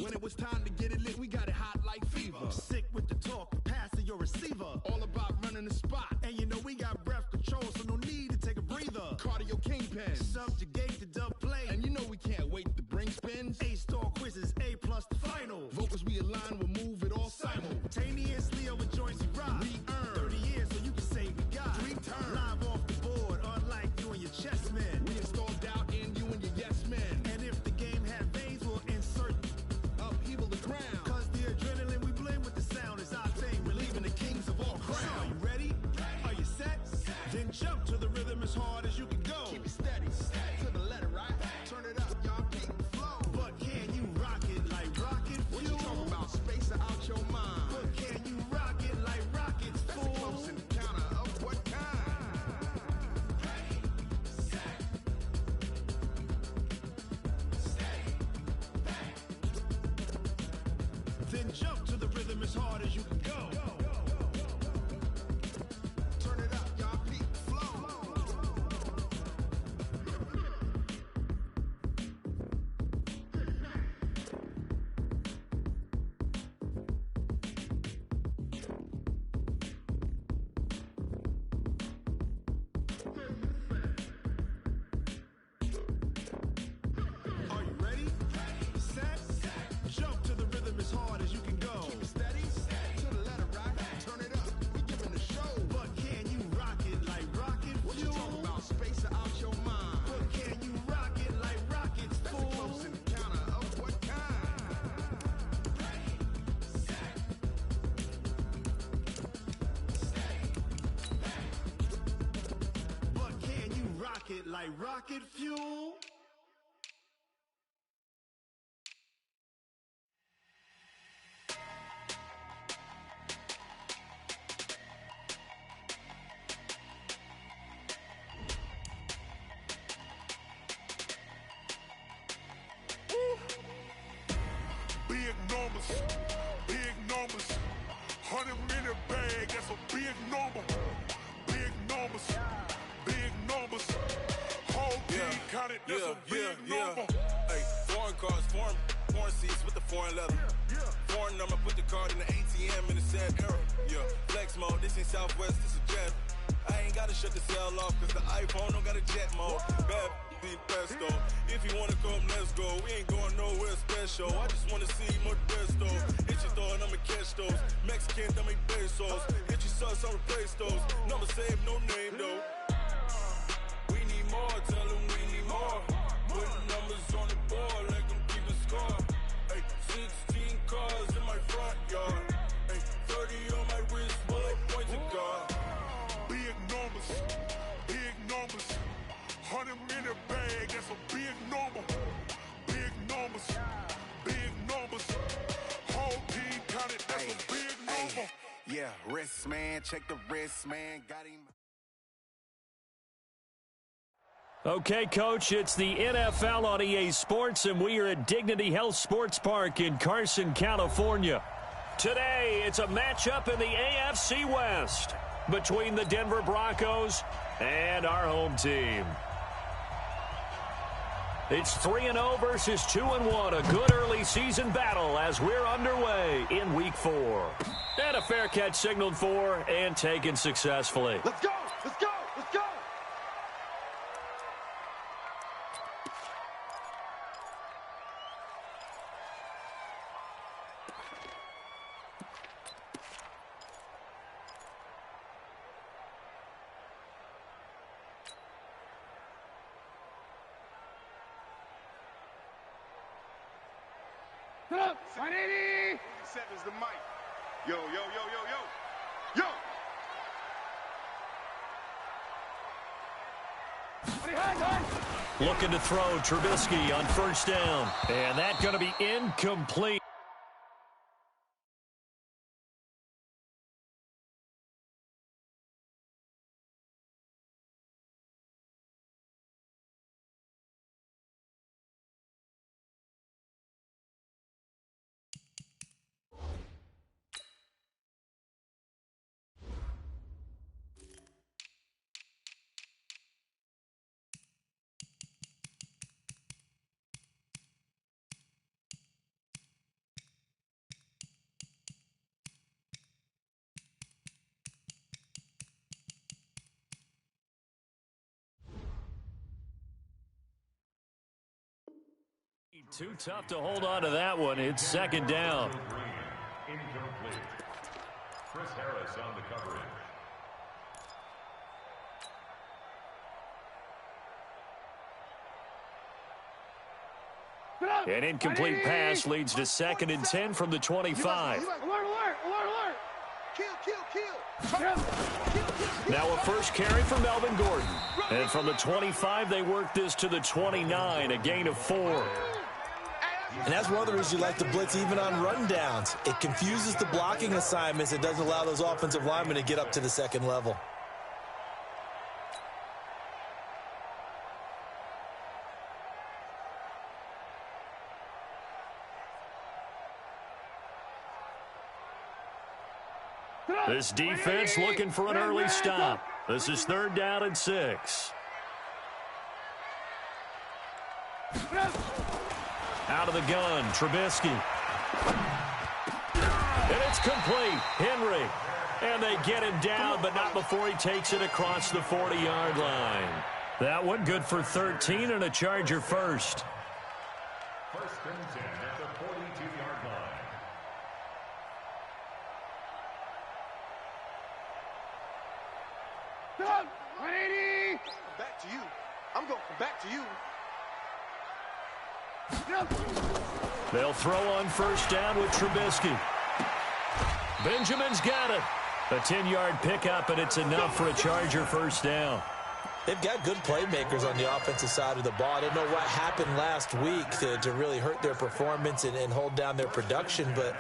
When it was time to get it lit, we got it hot like fever. Sick with the talk, passing your receiver. All about running the spot. And you know we got breath control, so no need to take a breather. Cardio kingpin. Subjugate the dub play. And you know we can't wait to bring spins. A-star quizzes, A+ the final. Vocals we align, we'll move it all simultaneously over joints we rock. We earn 30 years, so you can say we got 3 turns. Live off the board, unlike you and your chess men. We install doubt in you and your yes men. And if the game had veins, we'll insert upheaval the ground. Cause the adrenaline we blend with the sound is our thing. We're leaving the kings of all crowns. So are you ready? Are you set? Then jump to the rhythm as hard as you can go. Keep it steady, to the letter, right? Turn it up, y'all keep the flow. But can you rock it like rocket fuel? What you talking about? Space out your mind. But can you rock it like rockets, That's fool? a close encounter of what kind? Ready, set, steady, bang. Then jump to the rhythm as hard as you can go. Turn it up, y'all keep the flow. Are you ready? Set, jump to the rhythm as hard as you can go. Keep it steady, to the letter, right? Turn it up, we giving the show. But can you rock it like rocket What you fuel? talking about? Space out your mind. But can you rock it like rockets, That's a fool? close encounter of what kind? Ready, set, steady, bang. But can you rock it like rocket fuel? Big numbers, big numbers. 100-minute bag, that's a big number. Big numbers, big numbers. Whole team counted, that's a big number. Hey, foreign cars, foreign seats with the foreign leather. Foreign number, put the card in the ATM in the sad era. Yeah, flex mode, this ain't Southwest, this a jet. I ain't gotta shut the cell off, cause the iPhone don't got a jet mode. Bad be pesto. If you wanna come, let's go. We ain't going nowhere special. I just wanna see more Modesto. Hit your throw and I'ma catch those. Mexican, I make pesos. Hit your sauce, I'll replace those. Number save, no name though. We need more, tell them we need more. Putting numbers on the board, let them keep a score. Hey, 16 cars in my front yard. Hey, 30 on my wrist, bullet points of God. Big numbers, big numbers. 100-minute bag, that's a big number. Big numbers, big numbers. Whole team counted, that's a big number. Yeah, wrist man, check the wrist man, got him. Okay, Coach, it's the NFL on EA Sports, and we are at Dignity Health Sports Park in Carson, California. Today, it's a matchup in the AFC West between the Denver Broncos and our home team. It's 3-0 versus 2-1, a good early season battle as we're underway in Week 4. And a fair catch signaled for and taken successfully. Let's go, let's go, let's go. Get up, 180. 7's the mic. Yo, yo, yo, yo, yo. Yo! Looking to throw Trubisky on first down. And that's going to be incomplete. Too tough to hold on to that one. It's second down. Incomplete. Chris Harris on the coverage. An incomplete pass leads to 2nd and 10 from the 25. Alert, alert, alert, alert. Kill. Now a first carry for Melvin Gordon. And from the 25, they work this to the 29, a gain of 4. And that's one of the reasons you like to blitz even on rundowns. It confuses the blocking assignments. It doesn't allow those offensive linemen to get up to the second level. This defense looking for an early stop. This is 3rd down and 6. Out of the gun, Trubisky. And it's complete. Henry. And they get him down, but not before he takes it across the 40-yard line. That one good for 13 and a Charger first. 1st and 10 at the 42-yard line. Back to you. I'm going back to you. They'll throw on 1st down with Trubisky. Benjamin's got it. A 10-yard pickup, and it's enough for a Charger first down. They've got good playmakers on the offensive side of the ball. I don't know what happened last week to really hurt their performance and hold down their production, but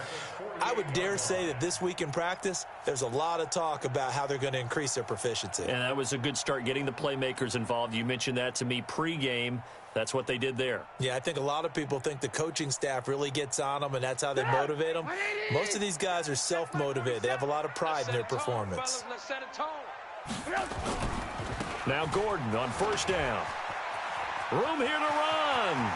I would dare say that this week in practice, there's a lot of talk about how they're going to increase their proficiency. And that was a good start getting the playmakers involved. You mentioned that to me pregame. That's what they did there. Yeah, I think a lot of people think the coaching staff really gets on them, and that's how they motivate them. Most of these guys are self-motivated. They have a lot of pride in their performance. Now Gordon on 1st down. Room here to run.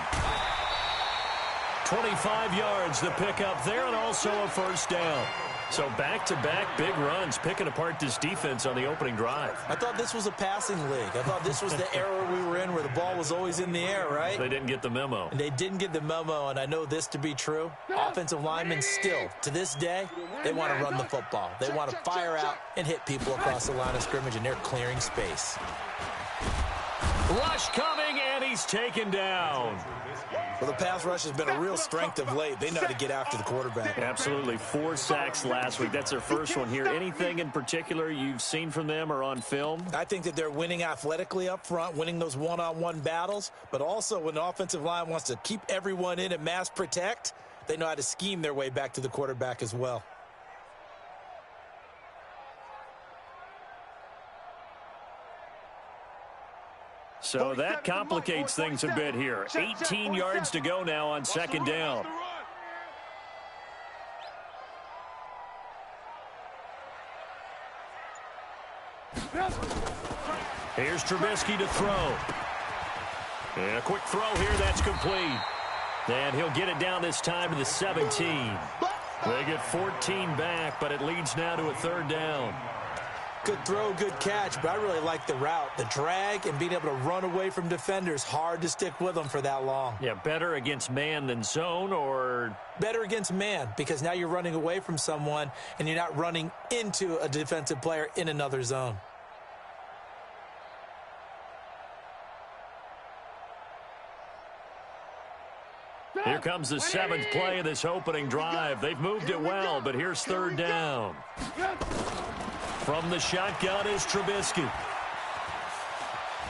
25 yards the pickup there, and also a 1st down. So back-to-back big runs, picking apart this defense on the opening drive. I thought this was a passing league. I thought this was the era we were in where the ball was always in the air, right? They didn't get the memo. And they didn't get the memo, and I know this to be true. Offensive linemen still, to this day, they want to run the football. They want to fire out and hit people across the line of scrimmage, and they're clearing space. Rush coming, and he's taken down. Well, the pass rush has been a real strength of late. They know how to get after the quarterback. Absolutely. 4 sacks last week. That's their first one here. Anything in particular you've seen from them or on film? I think that they're winning athletically up front, winning those one-on-one battles, but also when the offensive line wants to keep everyone in and mass protect, they know how to scheme their way back to the quarterback as well. So that complicates things a bit here. 18 yards to go now on 2nd down. Here's Trubisky to throw. And a quick throw here, that's complete. And he'll get it down this time to the 17. They get 14 back, but it leads now to a 3rd down. Good throw, good catch, but I really like the route. The drag and being able to run away from defenders, hard to stick with them for that long. Yeah, better against man than zone, or? Better against man, because now you're running away from someone and you're not running into a defensive player in another zone. Here comes the 7th play of this opening drive. They've moved it well, but here's 3rd down. From the shotgun is Trubisky.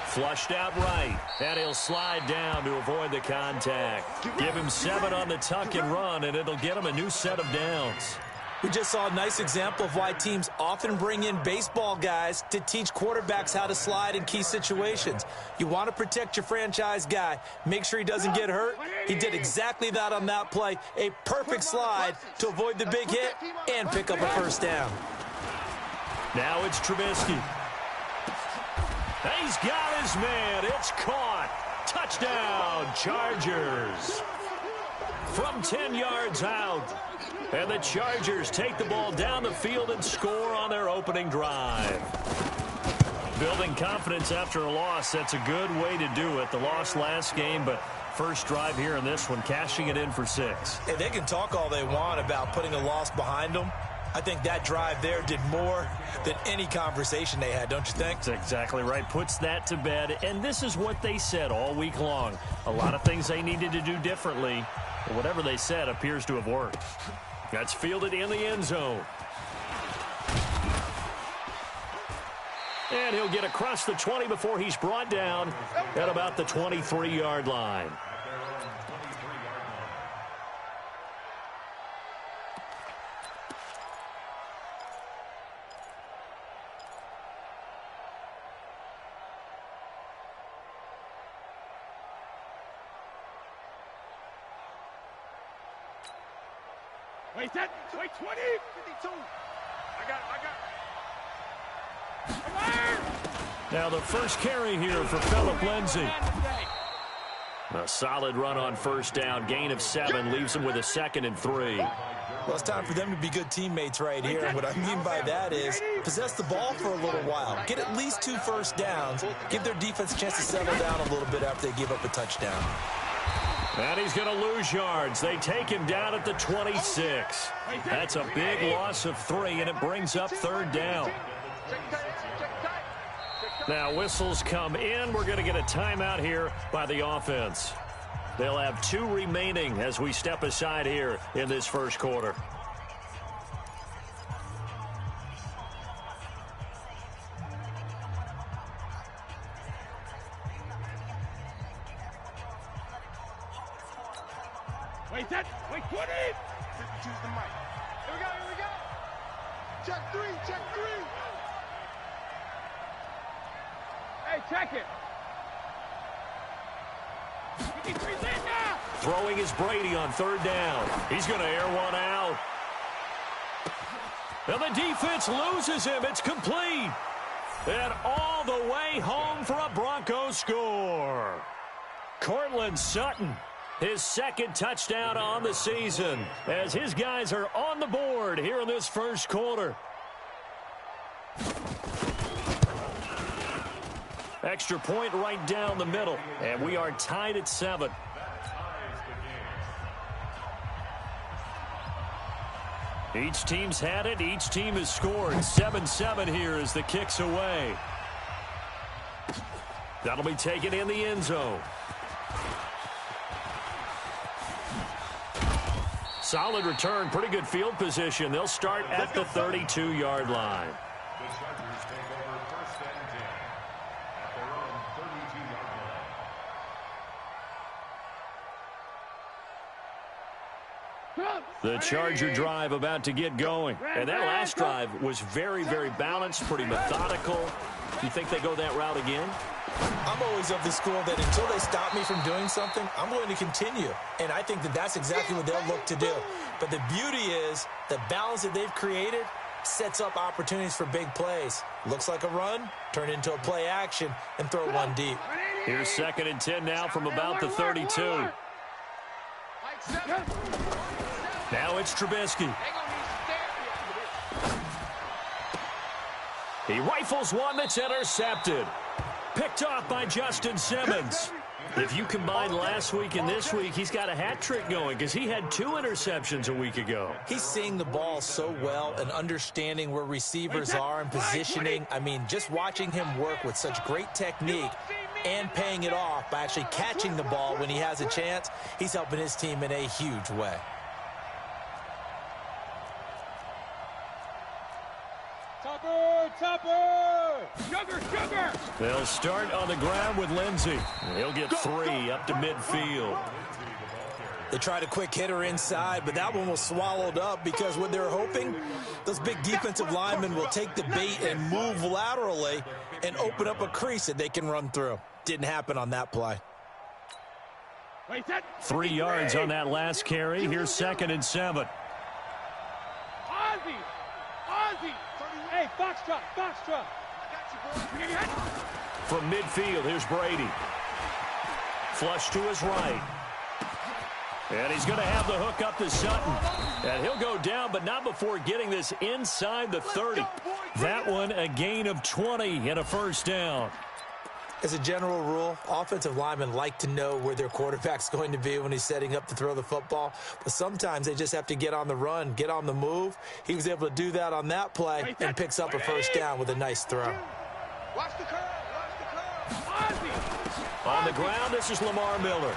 Flushed out right, and he'll slide down to avoid the contact. Give him 7 on the tuck and run, and it'll get him a new set of downs. We just saw a nice example of why teams often bring in baseball guys to teach quarterbacks how to slide in key situations. You want to protect your franchise guy. Make sure he doesn't get hurt. He did exactly that on that play. A perfect slide to avoid the big hit and pick up a 1st down. Now it's Trubisky. He's got his man. It's caught. Touchdown, Chargers. From 10 yards out. And the Chargers take the ball down the field and score on their opening drive. Building confidence after a loss, that's a good way to do it. The loss last game, but first drive here in this one, cashing it in for 6. Hey, they can talk all they want about putting a loss behind them. I think that drive there did more than any conversation they had, don't you think? That's exactly right. Puts that to bed. And this is what they said all week long. A lot of things they needed to do differently. But whatever they said appears to have worked. That's fielded in the end zone. And he'll get across the 20 before he's brought down at about the 23-yard line. Wait, 20, 52. I got Now the first carry here for Phillip Lindsay. A solid run on first down. Gain of 7 leaves him with a 2nd and 3. Well, it's time for them to be good teammates right here. And what I mean by that is possess the ball for a little while. Get at least 2 first downs. Give their defense a chance to settle down a little bit after they give up a touchdown. And he's going to lose yards. They take him down at the 26. That's a big loss of 3, and it brings up 3rd down. Now whistles come in. We're going to get a timeout here by the offense. They'll have 2 remaining as we step aside here in this first quarter. Wait, 20. Choose the mic. Here we go. Check 3. Hey, check it. Throwing is Brady on 3rd down. He's going to air one out. And the defense loses him. It's complete. And all the way home for a Broncos score. Cortland Sutton, his 2nd touchdown on the season, as his guys are on the board here in this first quarter. Extra point right down the middle, and we are tied at 7. Each team's had it. Each team has scored. 7-7 here as the kick's away. That'll be taken in the end zone. Solid return. Pretty good field position. They'll start at the 32-yard line. The Chargers take over 1st and 10 at their own 32-yard line. The Charger drive about to get going. And that last drive was very, very balanced, pretty methodical. Do you think they go that route again? I'm always of the school that until they stop me from doing something, I'm going to continue. And I think that that's exactly what they'll look to do. But the beauty is the balance that they've created sets up opportunities for big plays. Looks like a run, turn into a play action, and throw one deep. Here's 2nd and 10 now from about the 32. Now it's Trubisky. He rifles one that's intercepted. Picked off by Justin Simmons. If you combine last week and this week, he's got a hat trick going because he had 2 interceptions a week ago. He's seeing the ball so well and understanding where receivers are and positioning. I mean, just watching him work with such great technique and paying it off by actually catching the ball when he has a chance, he's helping his team in a huge way. Tupper! Sugar! They'll start on the ground with Lindsay. He'll get 3 up to midfield. They tried a quick hitter inside, but that one was swallowed up because what they're hoping, those big defensive linemen will take the bait and move laterally and open up a crease that they can run through. Didn't happen on that play. 3 yards on that last carry. Here's 2nd and 7. Ozzy! Hey, Foxtrot! From midfield, here's Brady. Flush to his right. And he's going to have the hook up to Sutton. And he'll go down, but not before getting this inside the 30. That one a gain of 20 and a first down. As a general rule, offensive linemen like to know where their quarterback's going to be when he's setting up to throw the football. But sometimes they just have to get on the run, get on the move. He was able to do that on that play and picks up a first down with a nice throw. Watch the curve. Watch the curve. On the ground, this is Lamar Miller.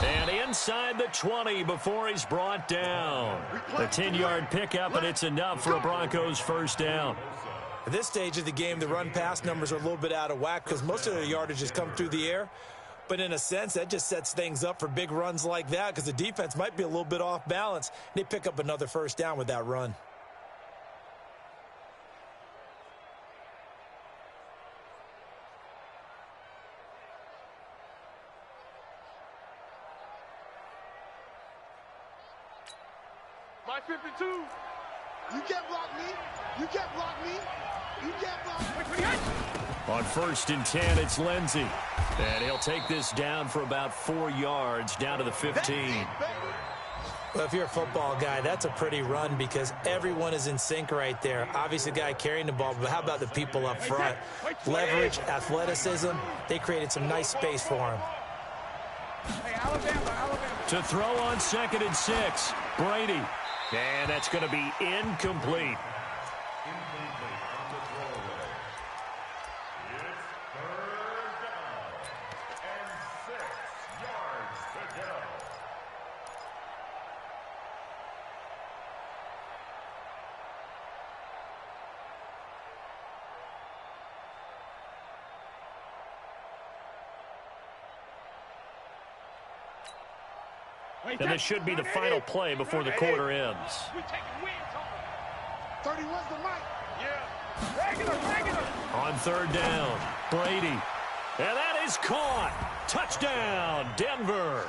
And inside the 20 before he's brought down. A 10-yard pickup, and it's enough for a Broncos first down. At this stage of the game, the run-pass numbers are a little bit out of whack because most of their yardage has come through the air. But in a sense, that just sets things up for big runs like that because the defense might be a little bit off balance. They pick up another first down with that run. My 52. You can't block me. You can't block me. You can't block me. On 1st and 10, it's Lindsey. And he'll take this down for about 4 yards, down to the 15. Well, if you're a football guy, that's a pretty run because everyone is in sync right there. Obviously, the guy carrying the ball, but how about the people up front? Leverage, athleticism, they created some nice space for him. To throw on 2nd and 6, Brady. And that's going to be incomplete. And this should be the final play before the quarter ends. 31's the mic. Yeah. Regular. On 3rd down, Brady. And that is caught. Touchdown, Denver.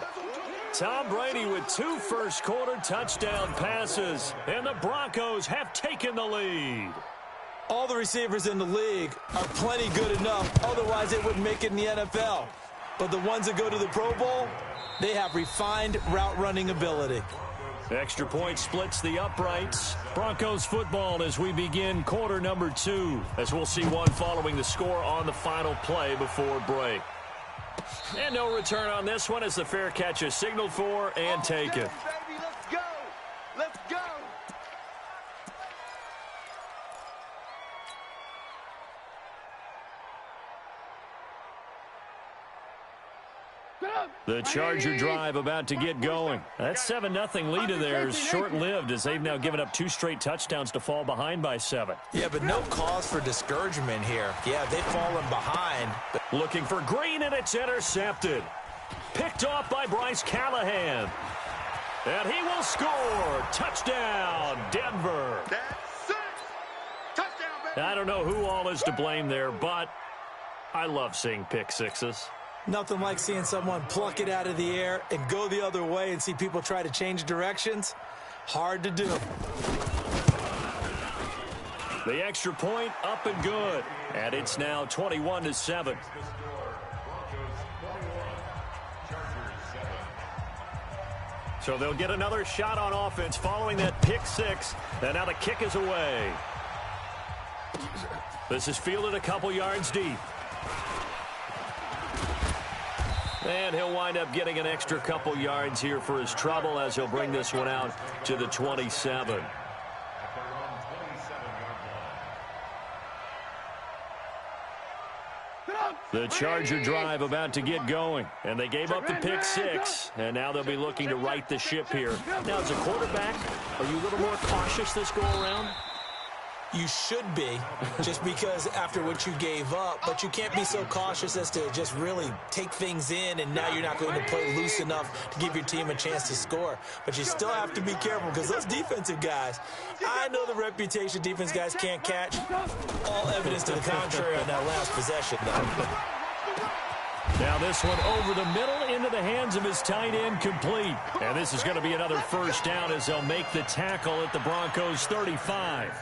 Tom Brady with 2 first-quarter touchdown passes. And the Broncos have taken the lead. All the receivers in the league are plenty good enough. Otherwise, they wouldn't make it in the NFL. But the ones that go to the Pro Bowl, they have refined route running ability. Extra point splits the uprights. Broncos football as we begin quarter number 2, as we'll see one following the score on the final play before break. And no return on this one as the fair catch is signaled for and taken. Baby, let's go. Let's go. The Charger drive about to get going. That 7-0 lead of theirs short-lived as they've now given up 2 straight touchdowns to fall behind by 7. Yeah, but no cause for discouragement here. Yeah, they've fallen behind. Looking for Green, and it's intercepted. Picked off by Bryce Callahan. And he will score. Touchdown, Denver. That's it. Touchdown, baby. I don't know who all is to blame there, but I love seeing pick sixes. Nothing like seeing someone pluck it out of the air and go the other way and see people try to change directions. Hard to do. The extra point up and good. And it's now 21-7. So they'll get another shot on offense following that pick 6. And now the kick is away. This is fielded a couple yards deep. And he'll wind up getting an extra couple yards here for his trouble as he'll bring this one out to the 27. The Charger drive about to get going. And they gave up the pick 6. And now they'll be looking to right the ship here. Now, as a quarterback, are you a little more cautious this go-around? You should be, just because after what you gave up, but you can't be so cautious as to just really take things in, and now you're not going to play loose enough to give your team a chance to score. But you still have to be careful because those defensive guys, I know the reputation defense guys can't catch. All evidence to the contrary on that last possession, though. Now this one over the middle into the hands of his tight end, complete. And this is going to be another first down as they'll make the tackle at the Broncos 35.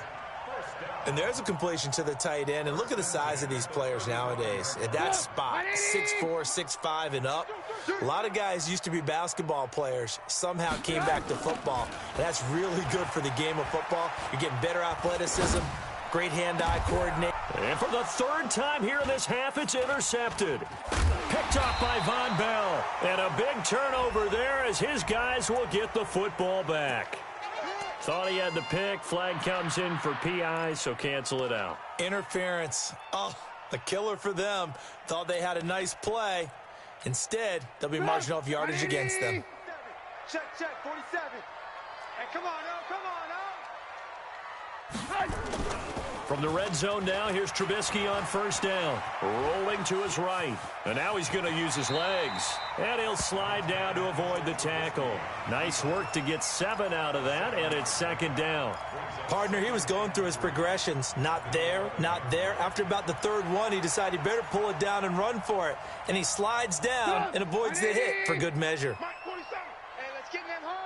And there's a completion to the tight end. And look at the size of these players nowadays. At that spot, 6'4", 6'5", and up. A lot of guys used to be basketball players, somehow came back to football. And that's really good for the game of football. You're getting better athleticism, great hand-eye coordination. And for the third time here in this half, it's intercepted. Picked off by Von Bell. And a big turnover there as his guys will get the football back. Thought he had the pick. Flag comes in for PI, so cancel it out. Interference. Oh, a killer for them. Thought they had a nice play. Instead, they'll be marching off yardage against them. Check, 47. Hey, come on, From the red zone now, here's Trubisky on first down. Rolling to his right. And now he's going to use his legs. And he'll slide down to avoid the tackle. Nice work to get 7 out of that, and it's second down. Partner, he was going through his progressions. Not there, not there. After about the third one, he decided he better pull it down and run for it. And he slides down and avoids the hit for good measure. Hey, let's get in them holes.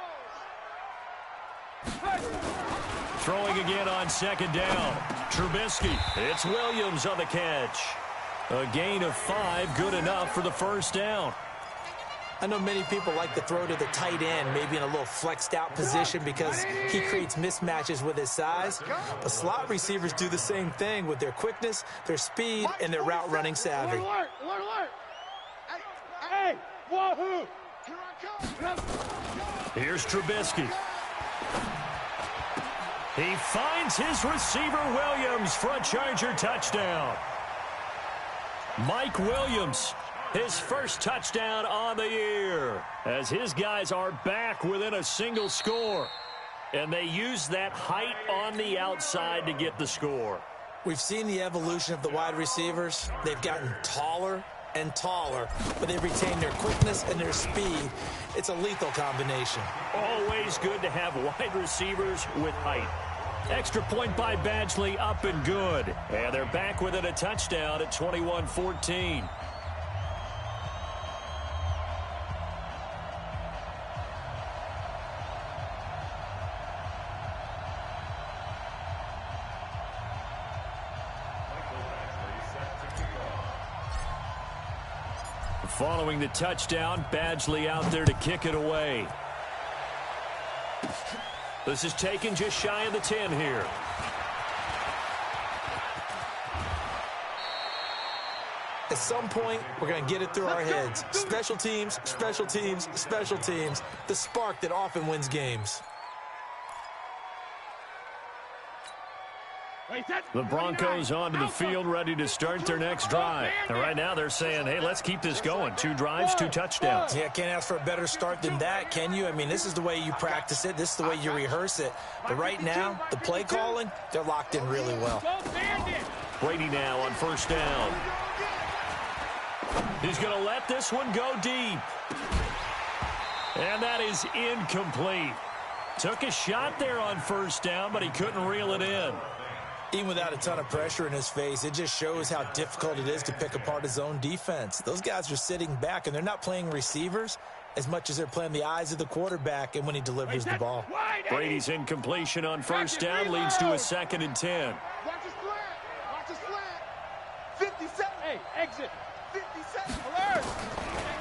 Throwing again on second down. Trubisky. It's Williams on the catch. A gain of 5, good enough for the first down. I know many people like to throw to the tight end, maybe in a little flexed out position because he creates mismatches with his size. But slot receivers do the same thing with their quickness, their speed, and their route running savvy. Alert! Hey, wahoo! Here I come. Here's Trubisky. He finds his receiver Williams for a Charger touchdown. Mike Williams, his first touchdown on the year, as his guys are back within a single score. And they use that height on the outside to get the score. We've seen the evolution of the wide receivers. They've gotten taller and taller, but they've retained their quickness and their speed. It's a lethal combination. Always good to have wide receivers with height. Extra point by Badgley, up and good. And they're back within a touchdown at 21-14. Following the touchdown, Badgley out there to kick it away. This is taken just shy of the 10 here. At some point, we're going to get it through our heads. Special teams, special teams, special teams. The spark that often wins games. The Broncos onto the field, ready to start their next drive. And right now they're saying, hey, let's keep this going. 2 drives, 2 touchdowns. Yeah, can't ask for a better start than that, can you? I mean, this is the way you practice it. This is the way you rehearse it. But right now, the play calling, they're locked in really well. Brady now on first down. He's going to let this one go deep. And that is incomplete. Took a shot there on first down, but he couldn't reel it in. Even without a ton of pressure in his face, it just shows how difficult it is to pick apart his own defense. Those guys are sitting back, and they're not playing receivers as much as they're playing the eyes of the quarterback and when he delivers the ball. Brady's incompletion on first down leads to a 2nd and 10. Watch his slant. Watch his slant. 57. Hey, exit. 57. Alert.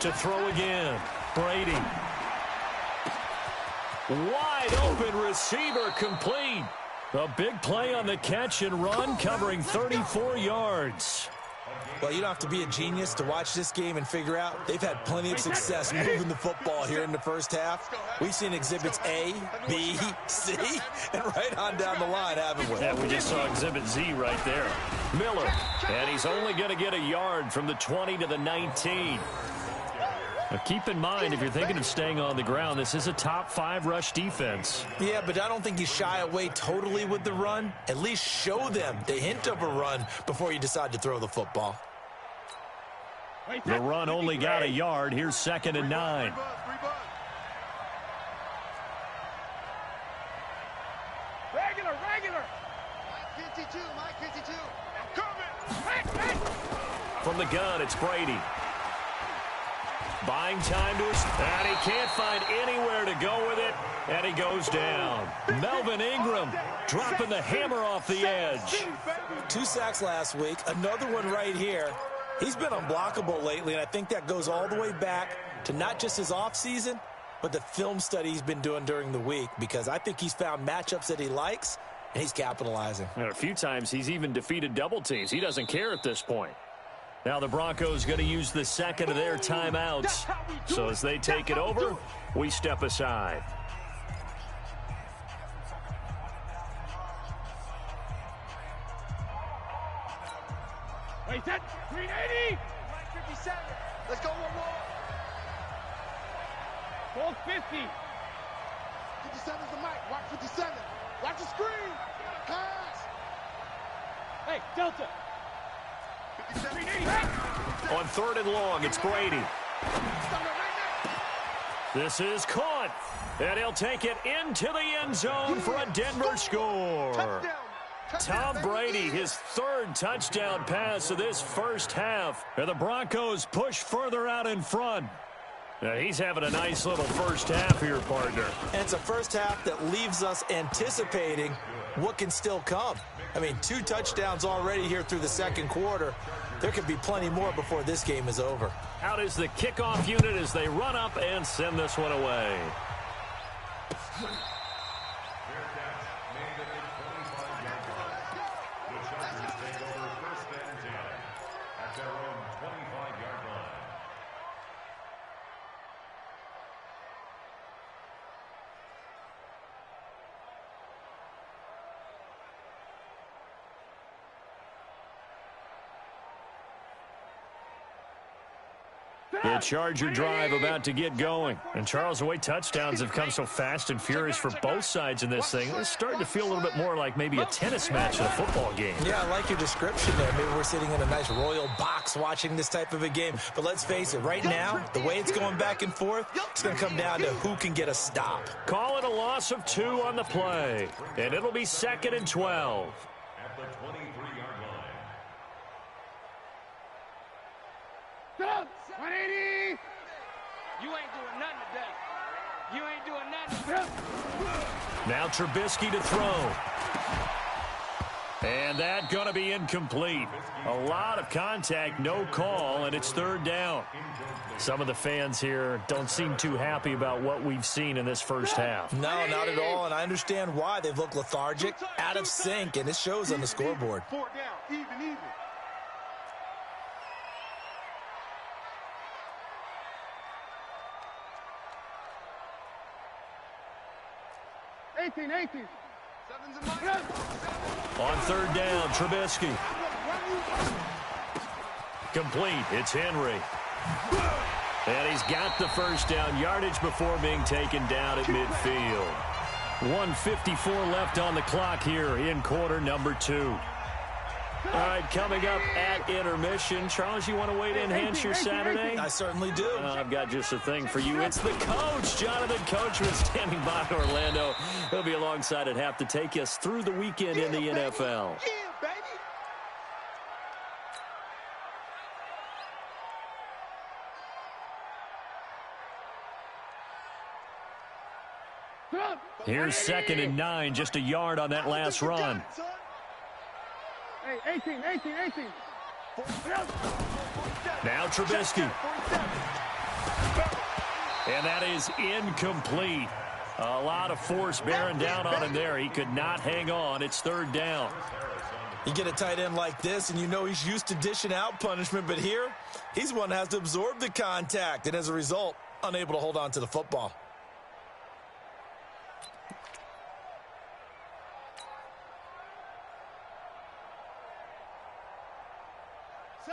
To throw again. Brady. Wide open receiver complete. A big play on the catch and run, covering 34 yards. Well, you don't have to be a genius to watch this game and figure out they've had plenty of success moving the football here in the first half. We've seen exhibits A, B, C, and right on down the line, haven't we? Yeah, we just saw exhibit Z right there. Miller, and he's only going to get a yard from the 20 to the 19. Now keep in mind, if you're thinking of staying on the ground, this is a top 5 rush defense. Yeah, but I don't think you shy away totally with the run. At least show them the hint of a run before you decide to throw the football. The run only got a yard. Here's 2nd and 9. Regular. Mike 52. I'm coming. From the gun, it's Brady. buying time to his, and he can't find anywhere to go with it, and he goes down. Melvin Ingram dropping the hammer off the edge. 2 sacks last week, another one right here. He's been unblockable lately, and I think that goes all the way back to not just his offseason, but the film study he's been doing during the week, because I think he's found matchups that he likes, and he's capitalizing. And a few times he's even defeated double teams. He doesn't care at this point. Now the Broncos going to use the second of their timeouts. So as they take it over, we step aside. Wait, that 380. 57. Let's go one more. Ball 50. 57 is the mic. Watch 57. Watch the screen. Pass. Hey, Delta. 57. On 3rd and long, it's Brady. This is caught. And he'll take it into the end zone for a Denver score. Tom Brady, his 3rd touchdown pass of this first half. And the Broncos push further out in front. Now he's having a nice little first half here, partner. And it's a first half that leaves us anticipating what can still come. I mean, 2 touchdowns already here through the second quarter. There could be plenty more before this game is over. Out is the kickoff unit as they run up and send this one away. The Charger drive about to get going. And Charles, the way touchdowns have come so fast and furious for both sides in this thing, it's starting to feel a little bit more like maybe a tennis match in a football game. Yeah, I like your description there. Maybe we're sitting in a nice royal box watching this type of a game. But let's face it, right now, the way it's going back and forth, it's going to come down to who can get a stop. Call it a loss of 2 on the play. And it'll be 2nd and 12. At the 23-yard line. 180. You ain't doing nothing today. You ain't doing nothing. Now Trubisky to throw. And that going to be incomplete. A lot of contact, no call, and it's 3rd down. Some of the fans here don't seem too happy about what we've seen in this first half. No, not at all, and I understand why. They've looked lethargic, out of sync, and it shows on the scoreboard. 4 down, even. 18. On 3rd down, Trubisky. Complete. It's Henry. And he's got the first down yardage before being taken down at midfield. 1:54 left on the clock here in quarter number 2. All right, coming up at intermission. Charles, you want to wait in enhance your Saturday? I certainly do. I've got just a thing for you. It's the coach, Jonathan Coachman, standing by in Orlando. He'll be alongside at half to take us through the weekend in the NFL. Here's 2nd and 9, just a yard on that last run. Hey, 18. Now Trubisky. And that is incomplete. A lot of force bearing down on him there. He could not hang on. It's 3rd down. You get a tight end like this, and you know he's used to dishing out punishment, but here, he's one that has to absorb the contact, and as a result, unable to hold on to the football.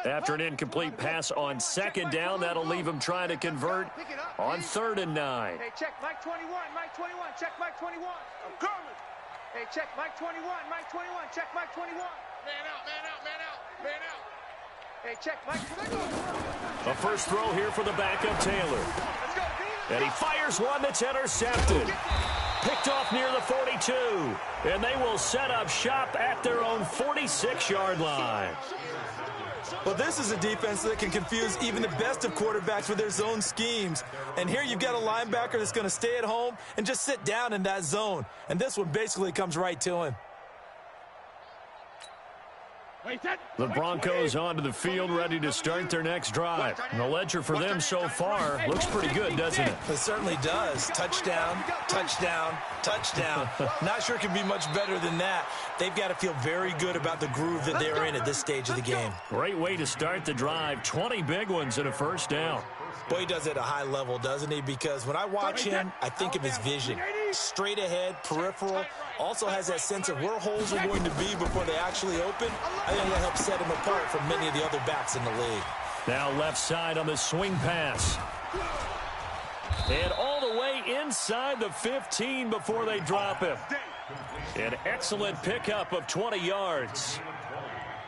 After an incomplete pass on 2nd down, that'll leave him trying to convert on 3rd and 9. Hey, check Mike 21, check Mike 21. I'm coming. Hey, check Mike 21, check Mike 21. Man out. Hey, check Mike 21. A first throw here for the backup Taylor. And he fires one that's intercepted. Picked picked off near the 42. And they will set up shop at their own 46-yard line. Well, this is a defense that can confuse even the best of quarterbacks with their zone schemes. And here you've got a linebacker that's going to stay at home and just sit down in that zone. And this one basically comes right to him. The Broncos onto the field, ready to start their next drive. And the ledger for them so far looks pretty good, doesn't it? It certainly does. Touchdown, touchdown, touchdown. Not sure it can be much better than that. They've got to feel very good about the groove that they're in at this stage of the game. Great way to start the drive. 20 big ones and a first down. Boy, he does it at a high level, doesn't he? Because when I watch him, I think of his vision. Straight ahead, peripheral. Also has that sense of where holes are going to be before they actually open. I think that helps set him apart from many of the other backs in the league. Now left side on the swing pass. And all the way inside the 15 before they drop him. An excellent pickup of 20 yards.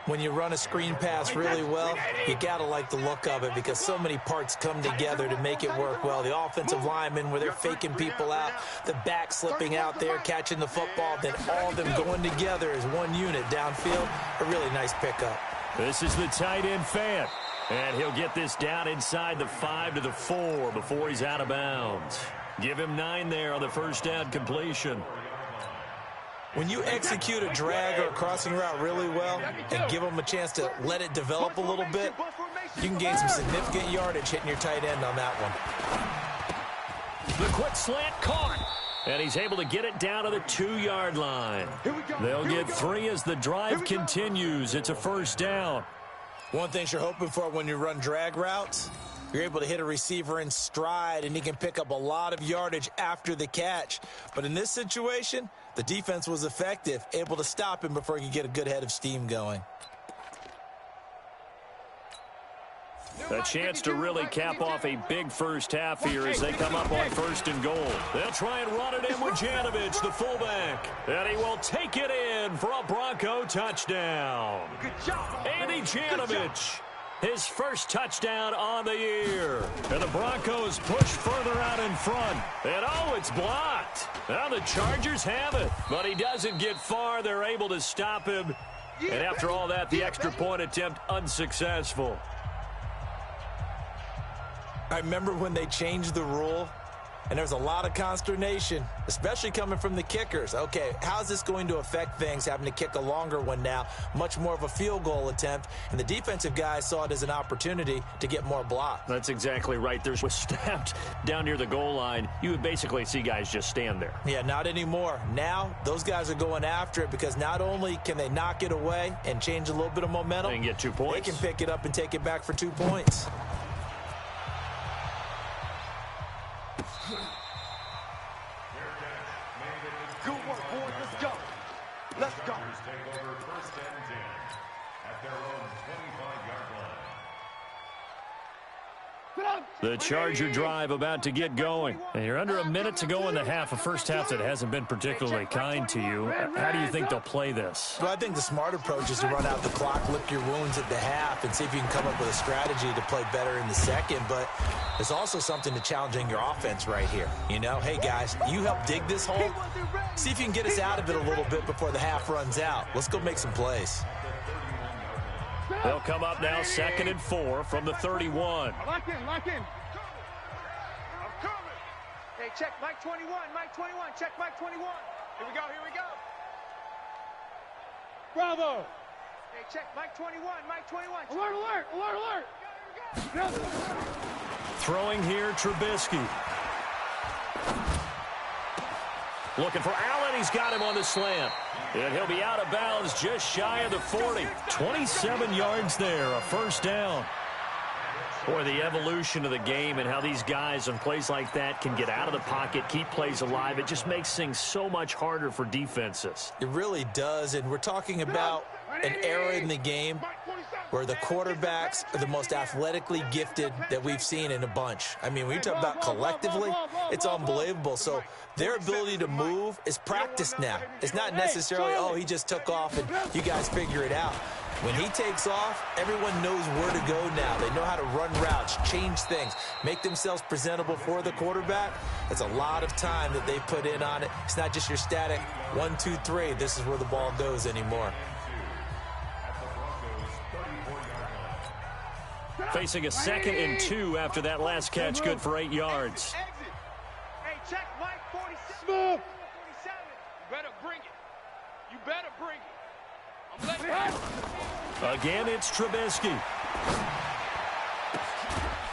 When you run a screen pass really well, you got to like the look of it because so many parts come together to make it work well. The offensive linemen where they're faking people out, the back slipping out there, catching the football, then all of them going together as one unit downfield. A really nice pickup. This is the tight end fan. And he'll get this down inside the 5 to the 4 before he's out of bounds. Give him 9 there on the first down completion. When you execute a drag or a crossing route really well and give them a chance to let it develop a little bit, you can gain some significant yardage hitting your tight end on that one. The quick slant caught. And he's able to get it down to the 2-yard line. They'll get 3 as the drive continues. It's a first down. One thing you're hoping for when you run drag routes, you're able to hit a receiver in stride, and he can pick up a lot of yardage after the catch. But in this situation, the defense was effective, able to stop him before he could get a good head of steam going. A chance to really cap off a big first half here as they come up on 1st and goal. They'll try and run it in with Janovich, the fullback. And he will take it in for a Bronco touchdown. Andy Janovich, his first touchdown on the year. And the Broncos push further out in front. And oh, it's blocked. Now the Chargers have it. But he doesn't get far. They're able to stop him. And after all that, the extra point attempt unsuccessful. I remember when they changed the rule, and there was a lot of consternation, especially coming from the kickers. Okay, how's this going to affect things, having to kick a longer one now, much more of a field goal attempt, and the defensive guys saw it as an opportunity to get more block. That's exactly right. There's was snapped down near the goal line. You would basically see guys just stand there. Yeah, not anymore. Now, those guys are going after it because not only can they knock it away and change a little bit of momentum, they can get 2 points. They can pick it up and take it back for 2 points. Good work, boys. Let's go. Let's go. Take over 1st and 10 at their own 25-yard line. The Charger drive about to get going. And you're under a minute to go in the half, a first half that hasn't been particularly kind to you. How do you think they'll play this? Well, I think the smart approach is to run out the clock, lick your wounds at the half, and see if you can come up with a strategy to play better in the second. But there's also something to challenging your offense right here. You know, hey, guys, you help dig this hole. See if you can get us out of it a little bit before the half runs out. Let's go make some plays. They'll come up now 2nd and 4 from the 31. Lock in, lock in. I'm coming. Hey, check Mike 21, Mike 21, check Mike 21. Here we go, here we go. Bravo. Hey, check Mike 21, Mike 21. Alert, alert, alert, alert. Throwing here, Trubisky. Looking for Allen. He's got him on the slant. And he'll be out of bounds just shy of the 40. 27 yards there, a first down. Boy, the evolution of the game and how these guys on plays like that can get out of the pocket, keep plays alive, it just makes things so much harder for defenses. It really does, and we're talking about an era in the game where the quarterbacks are the most athletically gifted that we've seen in a bunch. I mean, when you talk about collectively, it's unbelievable. So their ability to move is practiced now. It's not necessarily, oh, he just took off and you guys figure it out. When he takes off, everyone knows where to go now. They know how to run routes, change things, make themselves presentable for the quarterback. It's a lot of time that they put in on it. It's not just your static 1, 2, 3. This is where the ball goes anymore. Facing a 2nd and 2 after that last catch, good for 8 yards. Hey, check Mike 47. 47. You better bring it. You better bring it. I'm letting you. Again, it's Trubisky.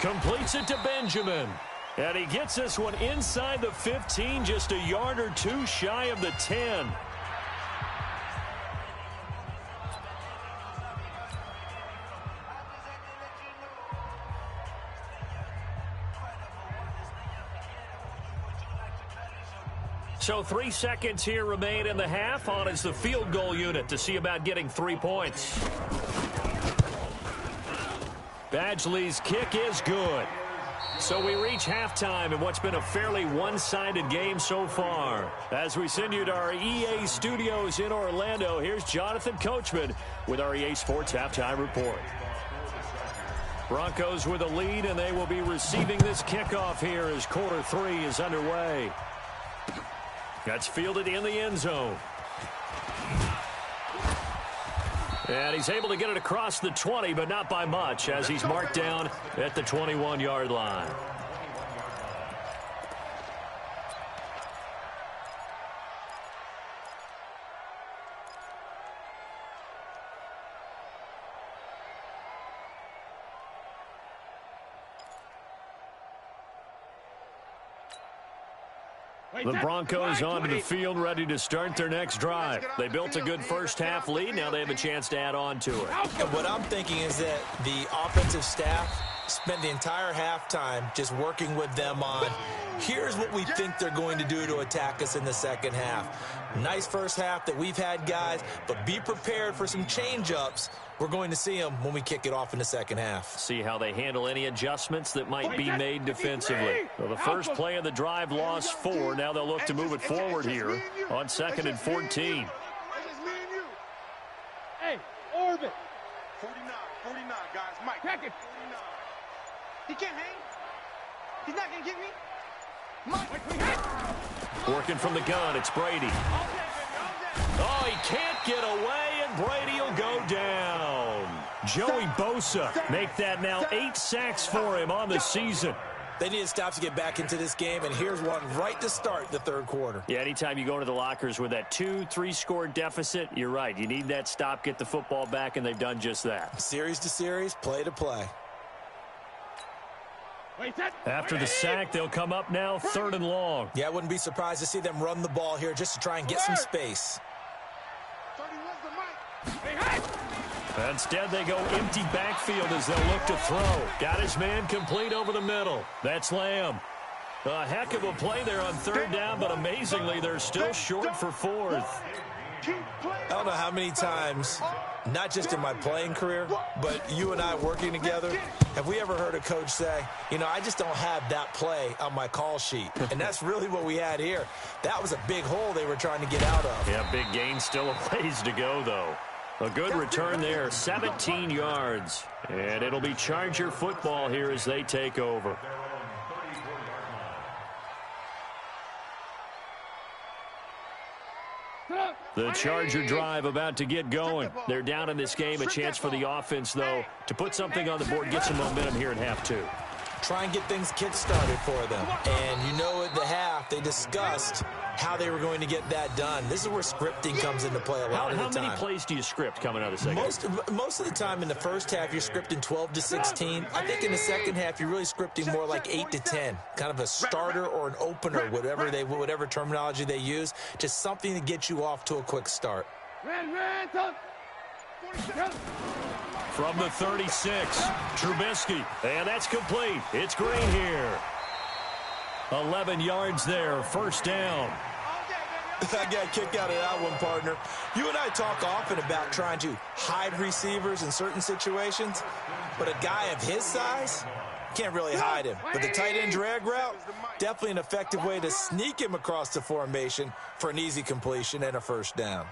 Completes it to Benjamin. And he gets this one inside the 15, just a yard or two shy of the 10. So 3 seconds here remain in the half. On is the field goal unit to see about getting 3 points. Badgley's kick is good. So we reach halftime in what's been a fairly one-sided game so far. As we send you to our EA studios in Orlando, here's Jonathan Coachman with our EA Sports Halftime Report. Broncos with a lead, and they will be receiving this kickoff here as quarter 3 is underway. That's fielded in the end zone. And he's able to get it across the 20, but not by much, as he's marked down at the 21-yard line. The Broncos onto the field, ready to start their next drive. They built a good first-half lead. Now they have a chance to add on to it. And what I'm thinking is that the offensive staff spent the entire halftime just working with them on, here's what we think they're going to do to attack us in the second half. Nice first half that we've had, guys, but be prepared for some change-ups. We're going to see them when we kick it off in the second half. See how they handle any adjustments that might be made defensively. Well, the first play of the drive lost 4. Now they'll look to move it forward here on 2nd and 14. Hey, orbit. 49, guys. Mike. Check it. 49. He can't hang. He's not going to get me. Mike, working from the gun, it's Brady. Oh, he can't get away, and Brady will go down. Joey Bosa make that now 8 sacks for him on the season. They need to stop to get back into this game, and here's one right to start the third quarter. Yeah, anytime you go to the lockers with that 2-3 score deficit, you're right. You need that stop, get the football back, and they've done just that. Series to series, play to play. After the sack, they'll come up now 3rd and long. Yeah, I wouldn't be surprised to see them run the ball here just to try and get some space. Instead, they go empty backfield as they'll look to throw. Got his man complete over the middle. That's Lamb. A heck of a play there on 3rd down, but amazingly, they're still short for 4th. I don't know how many times, not just in my playing career, but you and I working together, have we ever heard a coach say, you know, I just don't have that play on my call sheet. And that's really what we had here. That was a big hole they were trying to get out of. Yeah, big gain, still a ways to go, though. A good return there, 17 yards. And it'll be Charger football here as they take over. The Charger drive about to get going. They're down in this game. A chance for the offense, though, to put something on the board, get some momentum here at half 2. Try and get things kick-started for them. And you know at the half, they discussed how they were going to get that done. This is where scripting comes into play a lot of the time. How many plays do you script coming out of the second half? Most of the time in the first half, you're scripting 12 to 16. I think in the second half, you're really scripting more like 8 to 10. Kind of a starter or an opener, whatever terminology they use. Just something to get you off to a quick start. From the 36, Trubisky, and that's complete. It's Green here. 11 yards there, 1st down. I got a kick out of that one, partner. You and I talk often about trying to hide receivers in certain situations, but a guy of his size can't really hide him. But the tight end drag route, definitely an effective way to sneak him across the formation for an easy completion and a 1st down.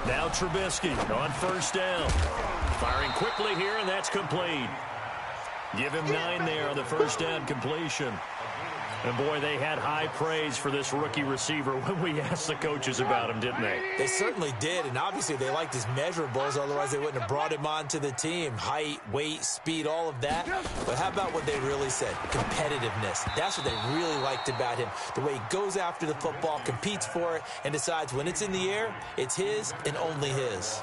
Now Trubisky on first down. Firing quickly here, and that's complete. Give him 9 there on the first down completion. And, boy, they had high praise for this rookie receiver when we asked the coaches about him, didn't they? They certainly did, and obviously they liked his measurables. Otherwise, they wouldn't have brought him onto the team. Height, weight, speed, all of that. But how about what they really said? Competitiveness. That's what they really liked about him. The way he goes after the football, competes for it, and decides when it's in the air, it's his and only his.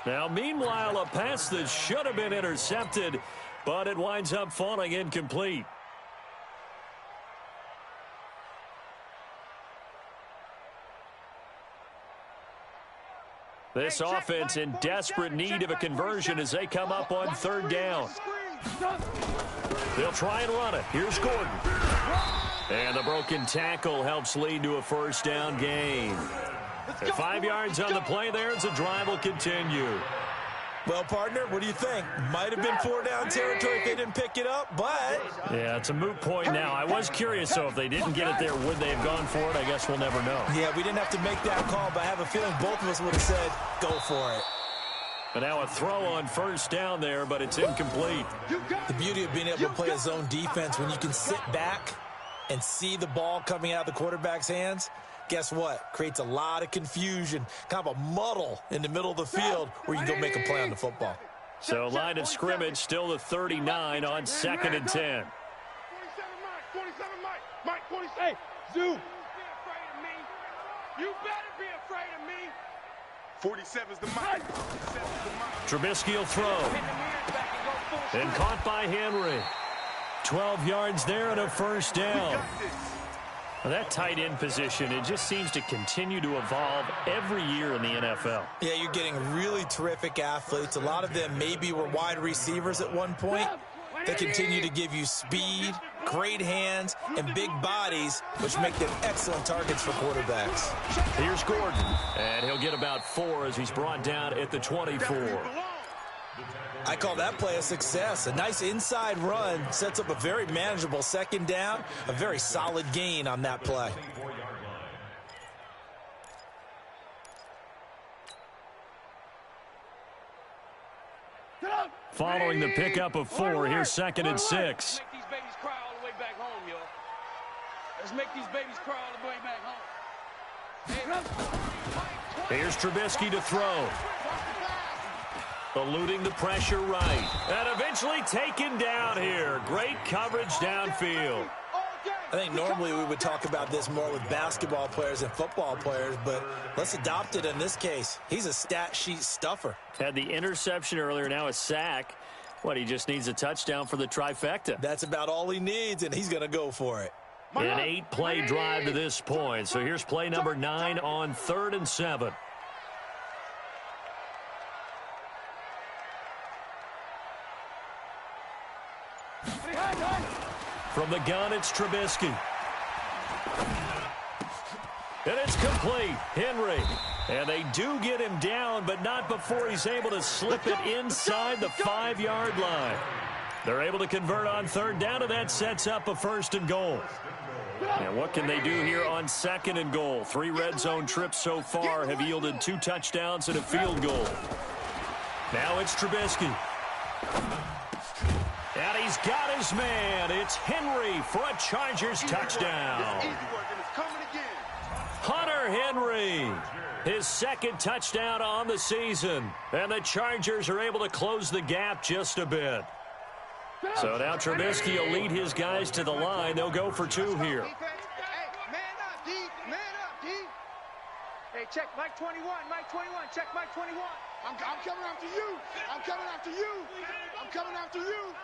Now, meanwhile, a pass that should have been intercepted, but it winds up falling incomplete. This offense in desperate need of a conversion as they come up on third down. They'll try and run it. Here's Gordon. And the broken tackle helps lead to a first down gain. 5 yards on the play there as the drive will continue. Well, partner, what do you think? Might have been 4-down territory if they didn't pick it up, but... Yeah, it's a moot point now. I was curious, so if they didn't get it there, would they have gone for it? I guess we'll never know. Yeah, we didn't have to make that call, but I have a feeling both of us would have said, go for it. But now a throw on first down there, but it's incomplete. The beauty of being able to play a zone defense when you can sit back and see the ball coming out of the quarterback's hands, guess what? Creates a lot of confusion, kind of a muddle in the middle of the field where you can go make a play on the football. So line of scrimmage still the 39 on 2nd and 10. 47 Mike, 47. Hey, Zoo. You better be afraid of me. 47's the Mike. Trubisky will throw. And caught by Henry. 12 yards there and a first down. Well, that tight end position, it just seems to continue to evolve every year in the NFL. Yeah, you're getting really terrific athletes. A lot of them maybe were wide receivers at one point. They continue to give you speed, great hands, and big bodies, which make them excellent targets for quarterbacks. Here's Gordon, and he'll get about 4 as he's brought down at the 24. I call that play a success. A nice inside run sets up a very manageable second down, a very solid gain on that play. Following the pickup of 4, here's 2nd and 6. Make these babies cry all the way back home, yo. Let's make these babies cry all the way back home. Here's Trubisky to throw. Eluding the pressure right. And eventually taken down here. Great coverage downfield. I think normally we would talk about this more with basketball players and football players, but let's adopt it in this case. He's a stat sheet stuffer. Had the interception earlier, now a sack. What, he just needs a touchdown for the trifecta. That's about all he needs, and he's going to go for it. An 8-play drive to this point. So here's play number 9 on 3rd and 7. From the gun, it's Trubisky. And it's complete. Henry. And they do get him down, but not before he's able to slip it inside the 5-yard line. They're able to convert on 3rd down, and that sets up a 1st and goal. And what can they do here on 2nd and goal? 3 red zone trips so far have yielded 2 touchdowns and a field goal. Now it's Trubisky. And he's got his man. It's Henry for a Chargers touchdown. Hunter Henry, his 2nd touchdown on the season. And the Chargers are able to close the gap just a bit. So now Trubisky will lead his guys to the line. They'll go for 2 here. Hey, man up, D. Man up, D. Hey, check Mike 21. Mike 21. Check Mike 21. I'm coming after you. I'm coming after you. I'm coming after you.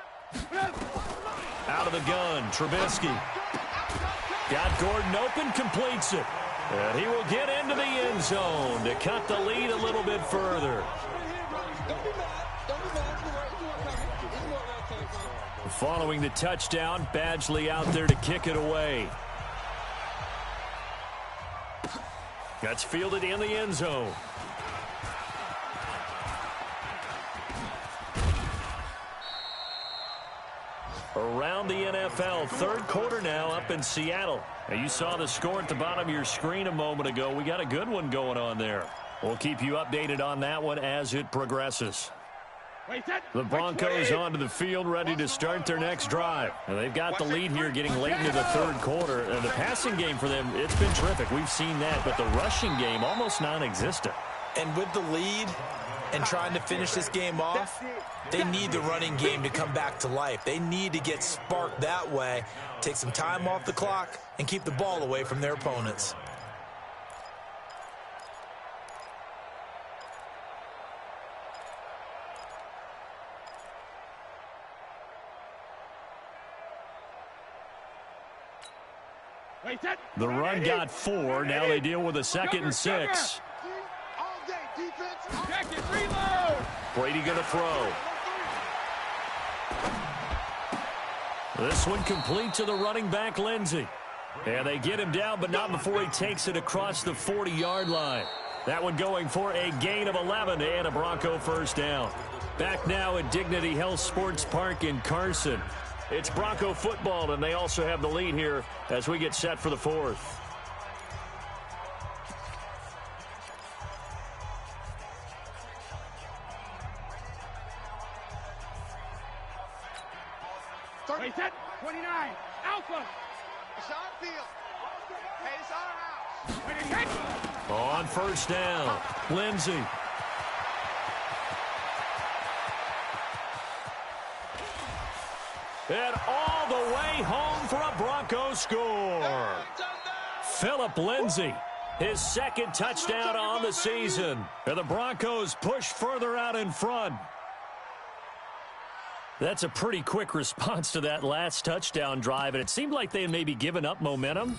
Out of the gun, Trubisky. Got Gordon open, completes it. And he will get into the end zone to cut the lead a little bit further. Following the touchdown, Badgley out there to kick it away. That's fielded in the end zone. Around the NFL, 3rd quarter now up in Seattle. Now you saw the score at the bottom of your screen a moment ago. We got a good one going on there. We'll keep you updated on that one as it progresses. The Broncos onto the field, ready to start their next drive. And they've got the lead here getting late into the third quarter. And the passing game for them, it's been terrific. We've seen that, but the rushing game almost non-existent. And with the lead and trying to finish this game off, they need the running game to come back to life. They need to get sparked that way, take some time off the clock, and keep the ball away from their opponents. The run got 4. Now they deal with a 2nd and 6. Brady going to throw. This one complete to the running back, Lindsey. And they get him down, but not before he takes it across the 40-yard line. That one going for a gain of 11 and a Bronco first down. Back now at Dignity Health Sports Park in Carson. It's Bronco football, and they also have the lead here as we get set for the fourth. Wait, set. 29. Alpha. It's on field. Hey, it's our house. On first down, Lindsey. And all the way home for a Bronco score. Phillip Lindsey, his 2nd touchdown on the season. And the Broncos push further out in front. That's a pretty quick response to that last touchdown drive, and it seemed like they had maybe given up momentum.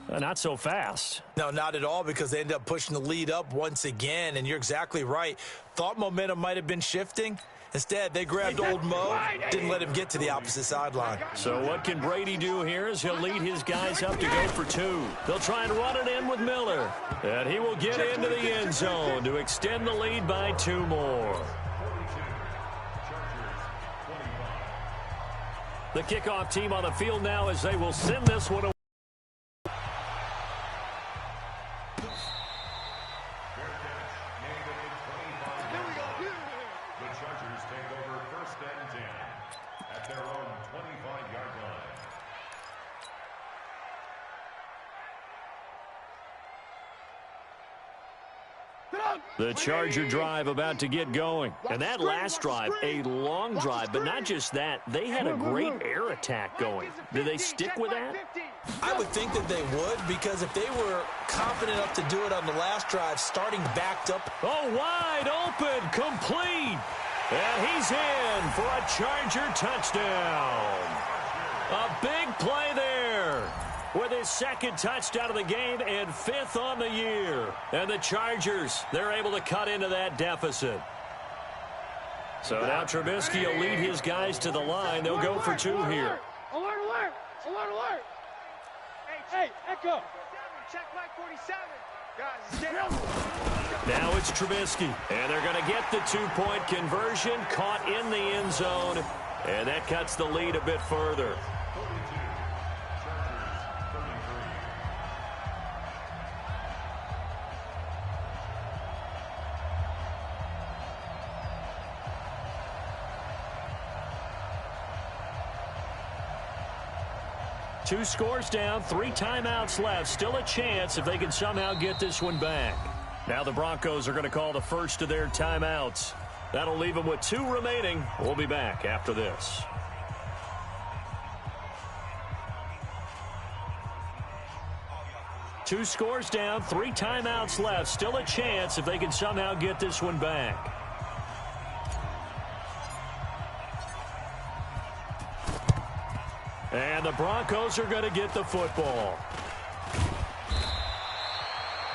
Not so fast. No, not at all, because they ended up pushing the lead up once again, and you're exactly right. Thought momentum might have been shifting. Instead, they grabbed old Mo, didn't let him get to the opposite sideline. So what can Brady do here is he'll lead his guys up to go for 2. They'll try and run it in with Miller. And he will get into the end zone to extend the lead by 2 more. The kickoff team on the field now as they will send this one away. The Charger drive about to get going. And that last drive, a long drive, but not just that. They had a great air attack going. Do they stick with that? I would think that they would, because if they were confident enough to do it on the last drive, starting backed up. Oh, wide open, complete. And he's in for a Charger touchdown. A big play there. With his 2nd touchdown of the game and 5th on the year. And the Chargers, they're able to cut into that deficit. So now Trubisky will lead his guys to the line. They'll go for 2 here. Alert, alert, alert, alert. Hey, Echo. Check Mike 47. Guys, now it's Trubisky. And they're going to get the 2-point conversion. Caught in the end zone. And that cuts the lead a bit further. Two scores down, 3 timeouts left. Still a chance if they can somehow get this one back. Now the Broncos are going to call the first of their timeouts. That'll leave them with 2 remaining. We'll be back after this. Two scores down, 3 timeouts left. Still a chance if they can somehow get this one back. And the Broncos are going to get the football.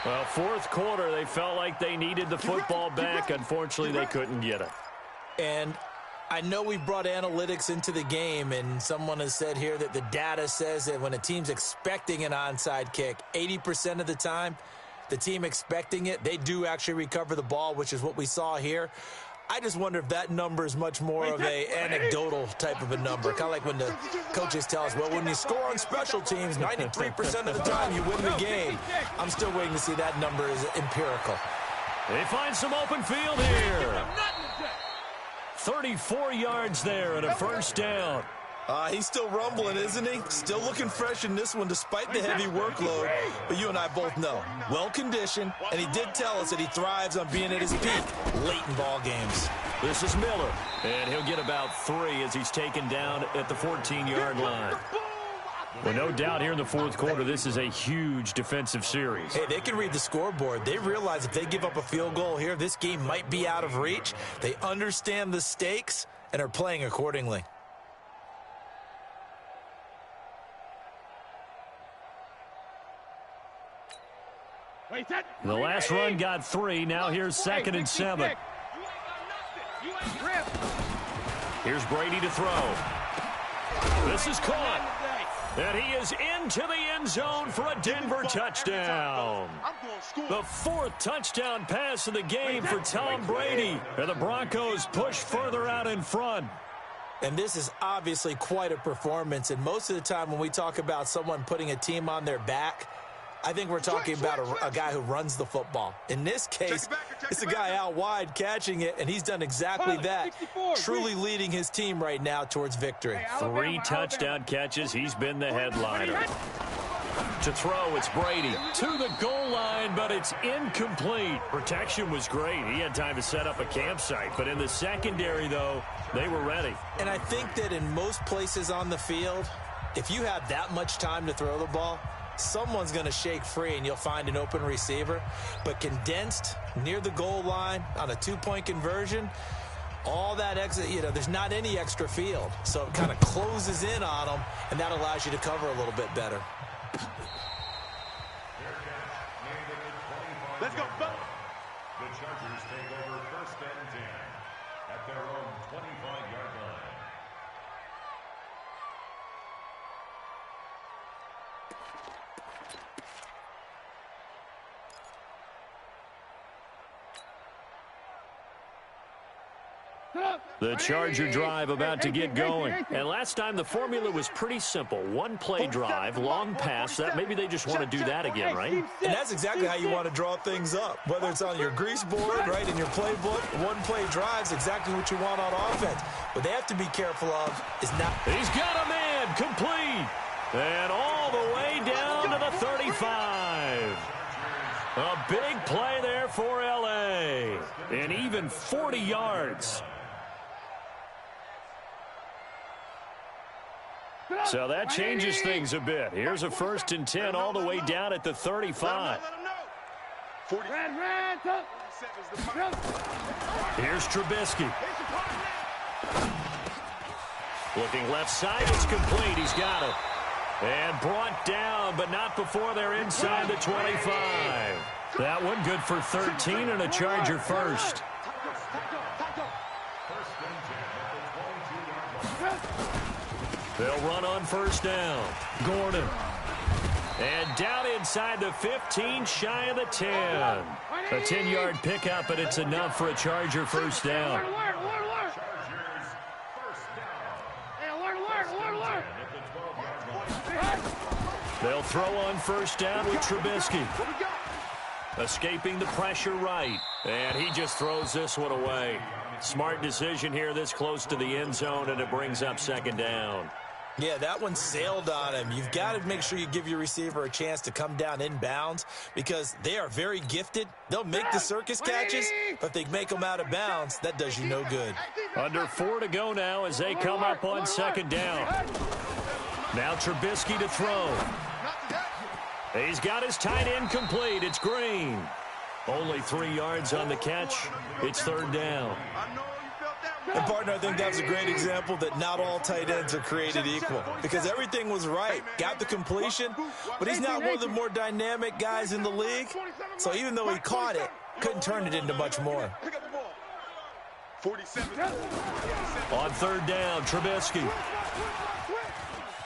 Well, 4th quarter, they felt like they needed the football back. Unfortunately, they couldn't get it. And I know we brought analytics into the game, and someone has said here that the data says that when a team's expecting an onside kick, 80% of the time, the team expecting it, they do actually recover the ball, which is what we saw here. I just wonder if that number is much more of a anecdotal type of a number. Kind of like when the coaches tell us, well, when you score on special teams, 93% of the time you win the game. I'm still waiting to see that number is empirical. They find some open field here. 34 yards there and a first down. He's still rumbling, isn't he? Still looking fresh in this one despite the heavy workload. But you and I both know, well-conditioned, and he did tell us that he thrives on being at his peak late in ball games. This is Miller, and he'll get about 3 as he's taken down at the 14-yard line. Well, no doubt here in the fourth quarter, this is a huge defensive series. Hey, they can read the scoreboard. They realize if they give up a field goal here, this game might be out of reach. They understand the stakes and are playing accordingly. The last run got 3. Now here's 2nd and 7. Here's Brady to throw. This is caught. And he is into the end zone for a Denver touchdown. The 4th touchdown pass of the game for Tom Brady. And the Broncos push further out in front. And this is obviously quite a performance. And most of the time when we talk about someone putting a team on their back, I think we're talking about a guy who runs the football. In this case, it's a guy out wide catching it, and he's done exactly that, truly leading his team right now towards victory. 3 touchdown catches. He's been the headliner. To throw, it's Brady to the goal line, but it's incomplete. Protection was great. He had time to set up a campsite, but in the secondary, though, they were ready. And I think that in most places on the field, if you have that much time to throw the ball, someone's going to shake free and you'll find an open receiver. But condensed near the goal line on a 2-point conversion, all that exit, there's not any extra field. So it kind of closes in on them, and that allows you to cover a little bit better. Let's go. The Chargers take over 1st and 10 at their own 25-yard line. The Charger drive about to get going. And last time the formula was pretty simple. 1-play drive, long pass. That maybe they just want to do that again, right? And that's exactly how you want to draw things up. Whether it's on your grease board, right, in your playbook, 1-play drive's exactly what you want on offense. What they have to be careful of is not... He's got a man, complete. And all the way down to the 35. A big play there for L.A. And even 40 yards. So that changes things a bit. Here's a 1st and 10 all the way down at the 35. Here's Trubisky. Looking left side, it's complete. He's got it. And brought down, but not before they're inside the 25. That one good for 13 and a Charger first. They'll run on 1st down. Gordon. And down inside the 15, shy of the 10. A 10-yard pickup, and it's enough for a Charger first down. They'll throw on 1st down with Trubisky. Escaping the pressure right. And he just throws this one away. Smart decision here this close to the end zone, and it brings up 2nd down. Yeah, that one sailed on him. You've got to make sure you give your receiver a chance to come down inbounds because they are very gifted. They'll make the circus catches, but if they make them out of bounds, that does you no good. Under 4 to go now as they come up on 2nd down. Now Trubisky to throw. He's got his tight end complete. It's Green. Only 3 yards on the catch. It's 3rd down. And, partner, I think that's a great example that not all tight ends are created equal because everything was right. Got the completion, but he's not one of the more dynamic guys in the league. So even though he caught it, couldn't turn it into much more. On 3rd down, Trubisky.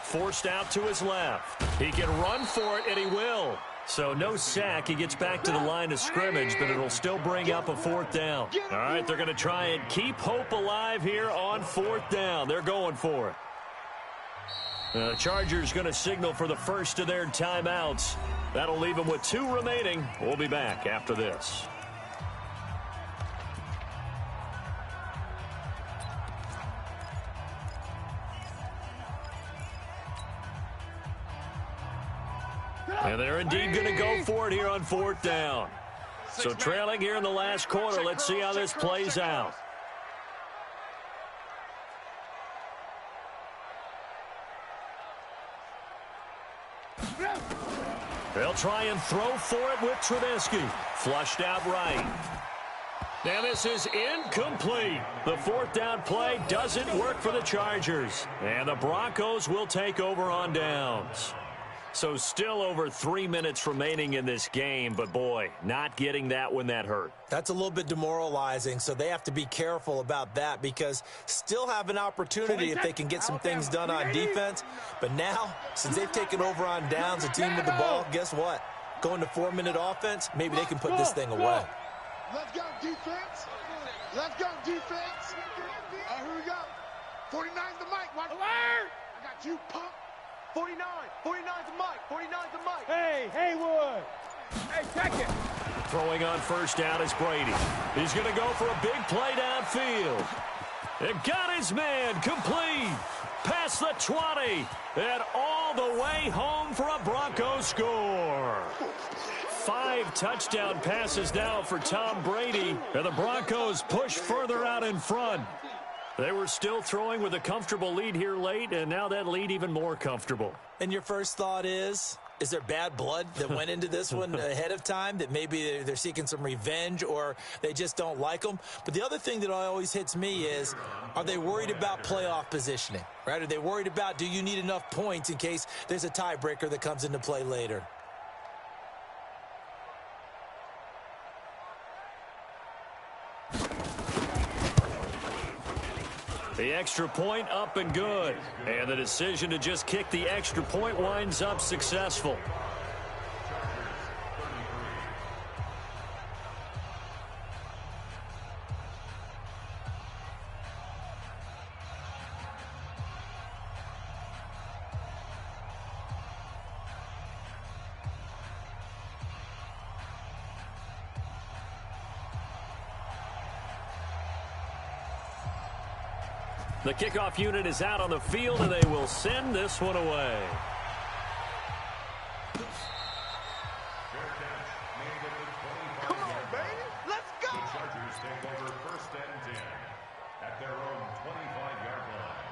Forced out to his left. He can run for it, and he will. So no sack. He gets back to the line of scrimmage, but it'll still bring up a 4th down. All right, they're going to try and keep hope alive here on 4th down. They're going for it. The Chargers going to signal for the first of their timeouts. That'll leave them with 2 remaining. We'll be back after this. And they're indeed going to go for it here on 4th down. So trailing here in the last quarter. Let's see how this plays out. They'll try and throw for it with Trubisky. Flushed out right. Now this is incomplete. The 4th down play doesn't work for the Chargers. And the Broncos will take over on downs. So still over 3 minutes remaining in this game, but boy, not getting that when that hurt. That's a little bit demoralizing, so they have to be careful about that because still have an opportunity if they can get some things done on defense. But now, since they've taken over on downs, a team with the ball, guess what? Going to 4-minute offense, maybe they can put this thing away. Let's go, defense. Let's go, defense. All right, here we go. 49's the mic. Watch. I got you, punk. 49. 49's the mic. 49's the mic. Hey, Haywood. Hey, check it. Throwing on 1st down is Brady. He's going to go for a big play downfield. It got his man complete. Past the 20. And all the way home for a Broncos score. 5 touchdown passes now for Tom Brady. And the Broncos push further out in front. They were still throwing with a comfortable lead here late, and now that lead even more comfortable. And your first thought is there bad blood that went into this one ahead of time, that maybe they're seeking some revenge or they just don't like them? But the other thing that always hits me is, are they worried about playoff positioning, right? Are they worried about, do you need enough points in case there's a tiebreaker that comes into play later? The extra point up and good. And the decision to just kick the extra point winds up successful. The kickoff unit is out on the field, and they will send this one away. Come on, baby. Let's go. The Chargers take over 1st and 10 at their own 25-yard line.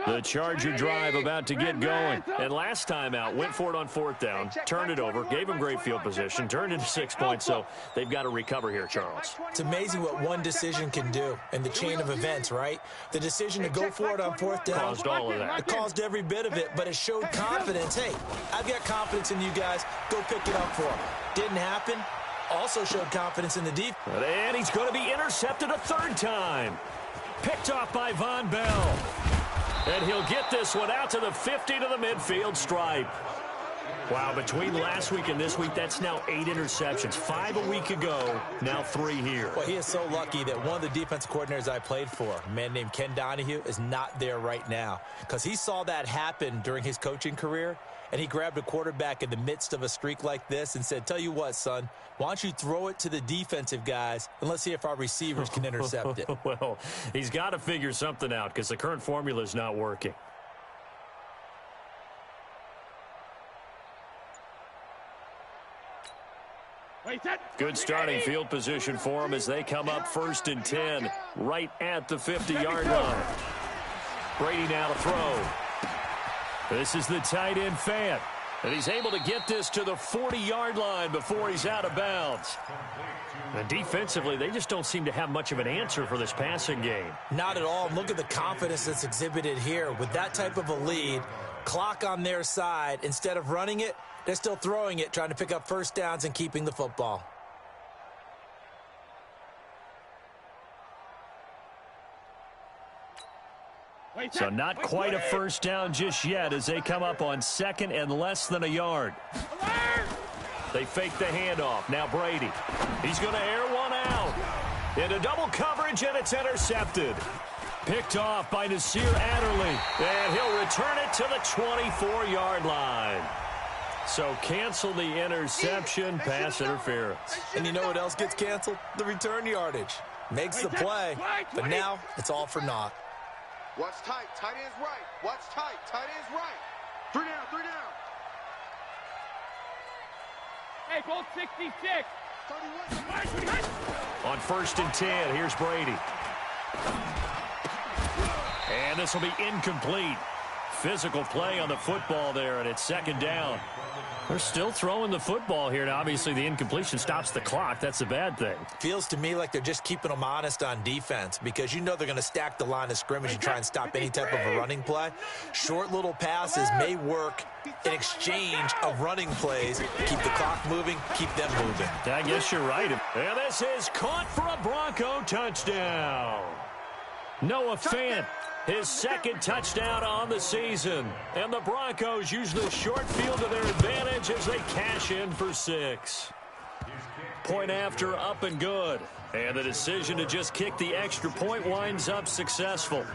The Charger drive about to get going. And last time out, went for it on 4th down, turned it over, gave them great field position, turned into 6 points, so they've got to recover here, Charles. It's amazing what one decision can do in the chain of events, right? The decision to go for it on 4th down Caused all of that. It caused every bit of it, but it showed confidence. Hey, I've got confidence in you guys. Go pick it up for them. Didn't happen. Also showed confidence in the defense. And he's going to be intercepted a 3rd time. Picked off by Von Bell. And he'll get this one out to the 50 to the midfield stripe. Wow, between last week and this week, that's now 8 interceptions. 5 a week ago, now 3 here. Well, he is so lucky that one of the defense coordinators I played for, a man named Ken Donahue, is not there right now. Because he saw that happen during his coaching career, and he grabbed a quarterback in the midst of a streak like this and said, tell you what, son, why don't you throw it to the defensive guys, and let's see if our receivers can intercept it. Well, he's got to figure something out because the current formula is not working. Good starting field position for them as they come up 1st and 10, right at the 50-yard line. Brady now to throw. This is the tight end Fant, and he's able to get this to the 40-yard line before he's out of bounds. And defensively, they just don't seem to have much of an answer for this passing game. Not at all. Look at the confidence that's exhibited here. With that type of a lead, clock on their side, instead of running it, they're still throwing it, trying to pick up 1st downs and keeping the football. So not quite a 1st down just yet as they come up on 2nd and less than a yard. They fake the handoff. Now Brady. He's going to air one out. Into double coverage, and it's intercepted. Picked off by Nasir Adderley. And he'll return it to the 24-yard line. So cancel the interception, pass interference. And you know what else gets canceled? The return yardage. Makes the play, but now it's all for naught. Watch tight. Tight end's right. Watch tight. Tight end's right. 3 down. 3 down. Hey, goal 66. 31. On 1st and 10, here's Brady. And this will be incomplete. Physical play on the football there, and it's 2nd down. They're still throwing the football here, and obviously the incompletion stops the clock. That's a bad thing. Feels to me like they're just keeping them honest on defense because you know they're going to stack the line of scrimmage and try and stop any type of a running play. Short little passes may work in exchange of running plays. Keep the clock moving, keep them moving. I guess you're right. And this is caught for a Bronco touchdown. Noah Fant, his 2nd touchdown on the season. And the Broncos use the short field to their advantage as they cash in for 6. Point after, up and good. And the decision to just kick the extra point winds up successful.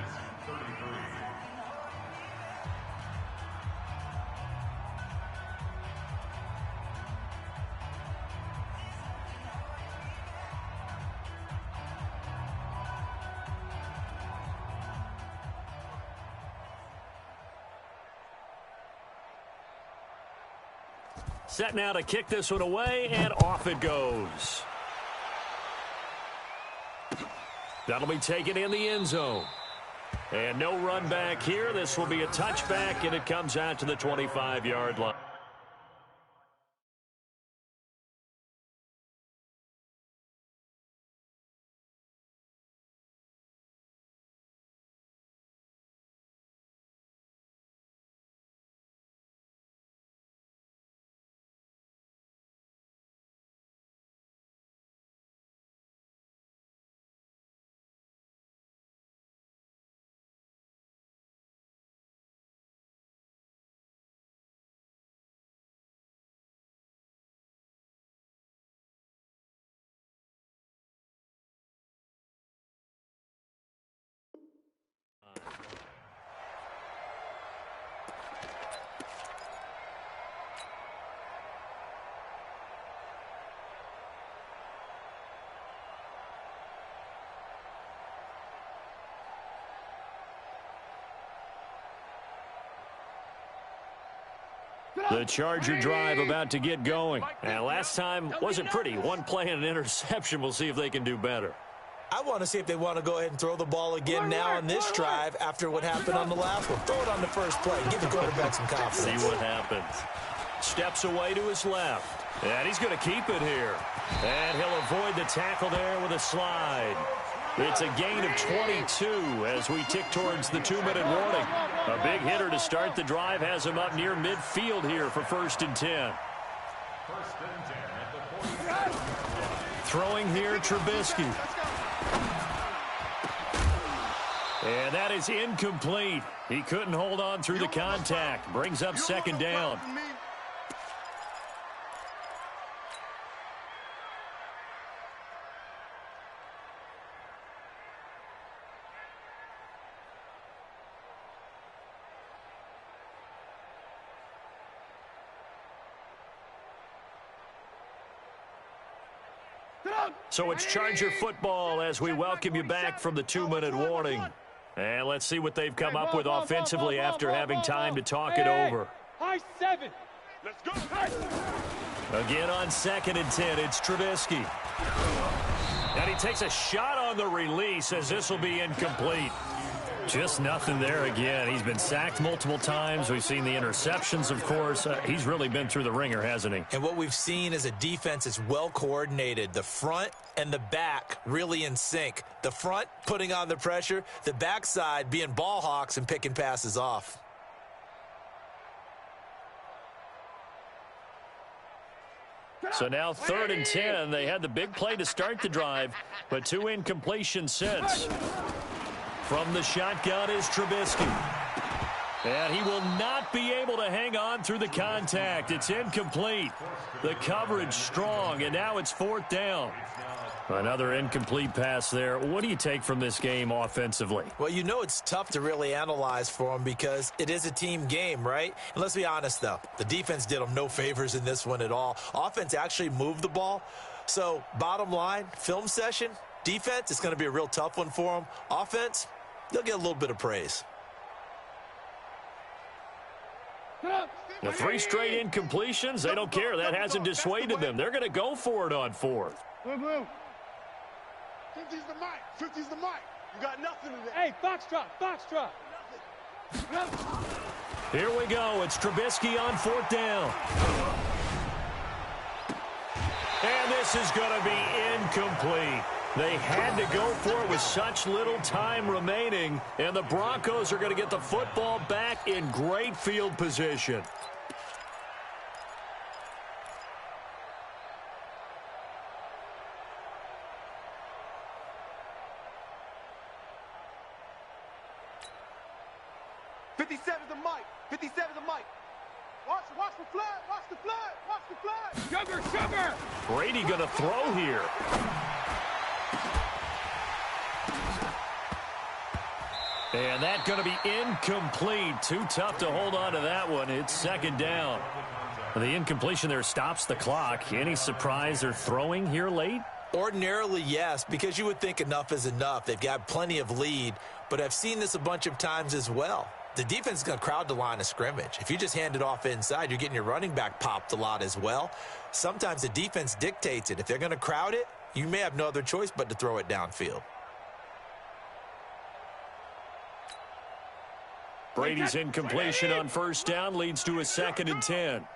Set now to kick this one away, and off it goes. That'll be taken in the end zone. And no run back here. This will be a touchback, and it comes out to the 25-yard line. The Charger drive about to get going. And last time wasn't pretty. One play and an interception. We'll see if they can do better. I want to see if they want to go ahead and throw the ball again now on this drive after what happened on the last one. Throw it on the first play. Give the quarterback some confidence. See what happens. Steps away to his left. And he's going to keep it here. And he'll avoid the tackle there with a slide. It's a gain of 22 as we tick towards the 2-minute warning. A big hitter to start the drive has him up near midfield here for 1st and 10. Throwing here, Trubisky. And that is incomplete. He couldn't hold on through the contact. Brings up 2nd down. So it's Charger football as we welcome you back from the 2-minute warning. And let's see what they've come up with offensively after having time to talk it over. High 7. Let's go. Again on 2nd and 10, it's Trubisky. And he takes a shot on the release as this will be incomplete. Just nothing there again. He's been sacked multiple times. We've seen the interceptions, of course. He's really been through the ringer, hasn't he? And what we've seen is a defense that's well coordinated. The front and the back really in sync. The front putting on the pressure, the backside being ball hawks and picking passes off. So now 3rd and 10. They had the big play to start the drive, but 2 incompletions since. From the shotgun is Trubisky. And he will not be able to hang on through the contact. It's incomplete. The coverage strong, and now it's 4th down. Another incomplete pass there. What do you take from this game offensively? Well, you know it's tough to really analyze for them because it is a team game, right? And let's be honest, though. The defense did them no favors in this one at all. Offense actually moved the ball. So, bottom line, film session, defense, it's going to be a real tough one for them. Offense, they'll get a little bit of praise. The 3 straight incompletions, they don't care. That hasn't dissuaded them. They're going to go for it on 4th. Move. 50's the mic. 50's the mic. You got nothing in there. Hey, foxtrot. Here we go. It's Trubisky on 4th down. And this is going to be incomplete. They had to go for it with such little time remaining, and the Broncos are going to get the football back in great field position. Watch the flag. Sugar. Brady going to throw here. And that's going to be incomplete. Too tough to hold on to that one. It's 2nd down. The incompletion there stops the clock. Any surprise they're throwing here late? Ordinarily, yes, because you would think enough is enough. They've got plenty of lead, but I've seen this a bunch of times as well. The defense is going to crowd the line of scrimmage. If you just hand it off inside, you're getting your running back popped a lot as well. Sometimes the defense dictates it. If they're going to crowd it, you may have no other choice but to throw it downfield. Brady's incompletion on 1st down leads to a 2nd and 10.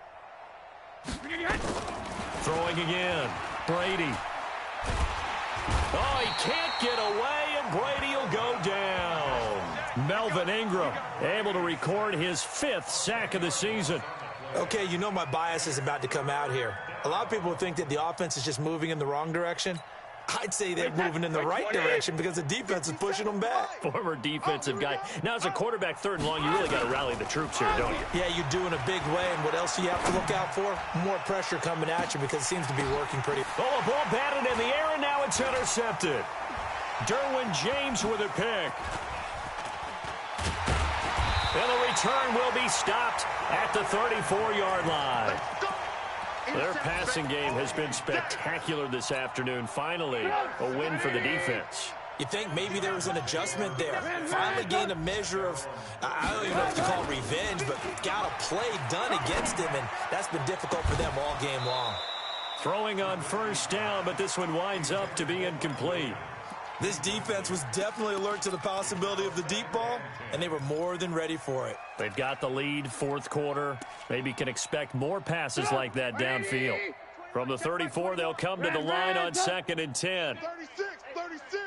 Throwing again. Brady. Oh, he can't get away, and Brady will go down. Melvin Ingram able to record his 5th sack of the season. Okay, you know my bias is about to come out here. A lot of people think that the offense is just moving in the wrong direction. I'd say they're moving in the right direction because the defense is pushing them back. Former defensive guy. Now, as a quarterback 3rd and long, you really got to rally the troops here, don't you? Yeah, you do in a big way. And what else do you have to look out for? More pressure coming at you because it seems to be working pretty. Oh, a ball batted in the air, and now it's intercepted. Derwin James with a pick. And the return will be stopped at the 34-yard line. Their passing game has been spectacular this afternoon. Finally, a win for the defense. You think maybe there was an adjustment there. Finally gained a measure of, I don't even know if you call it revenge, but got a play done against him, and that's been difficult for them all game long. Throwing on 1st down, but this one winds up to be incomplete. This defense was definitely alert to the possibility of the deep ball, and they were more than ready for it. They've got the lead, 4th quarter. Maybe can expect more passes like that downfield. From the 34, they'll come to the line on 2nd and 10. 36.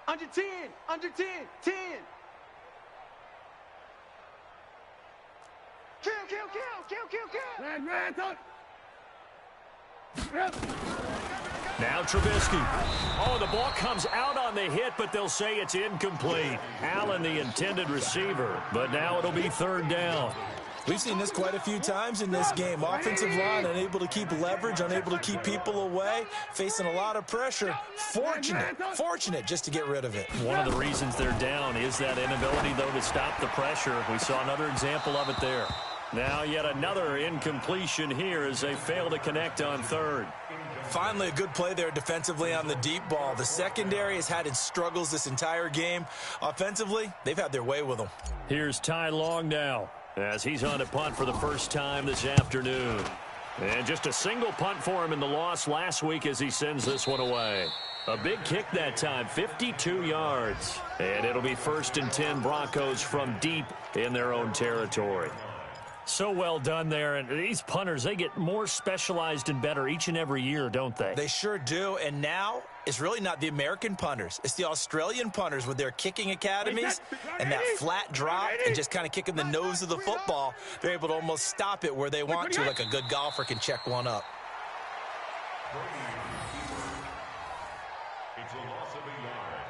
Under 10. 10. Kill. Now Trubisky. Oh, the ball comes out on the hit, but they'll say it's incomplete. Allen, the intended receiver, but now it'll be 3rd down. We've seen this quite a few times in this game. Offensive line unable to keep leverage, unable to keep people away, facing a lot of pressure. Fortunate just to get rid of it. One of the reasons they're down is that inability, though, to stop the pressure. We saw another example of it there. Now yet another incompletion here as they fail to connect on 3rd. Finally, a good play there defensively on the deep ball. The secondary has had its struggles this entire game. Offensively, they've had their way with them. Here's Ty Long now as he's on a punt for the first time this afternoon. And just a single punt for him in the loss last week as he sends this one away. A big kick that time, 52 yards. And it'll be 1st and 10 Broncos from deep in their own territory. So well done there, and these punters, they get more specialized and better each and every year, don't they? They sure do, and now it's really not the American punters. It's the Australian punters with their kicking academies and that flat drop and just kind of kicking the nose of the football. They're able to almost stop it where they want to, like a good golfer can check one up. It's a loss of a yard.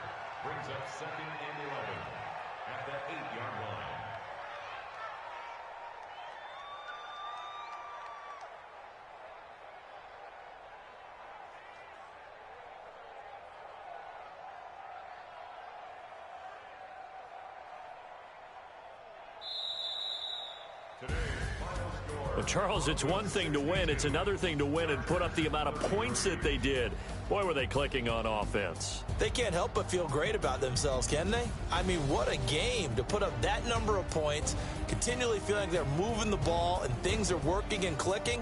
Brings up 2nd and 11 at the 8-yard line. Well, Charles, it's one thing to win. It's another thing to win and put up the amount of points that they did. Boy, were they clicking on offense. They can't help but feel great about themselves, can they? I mean, what a game to put up that number of points, continually feeling like they're moving the ball and things are working and clicking.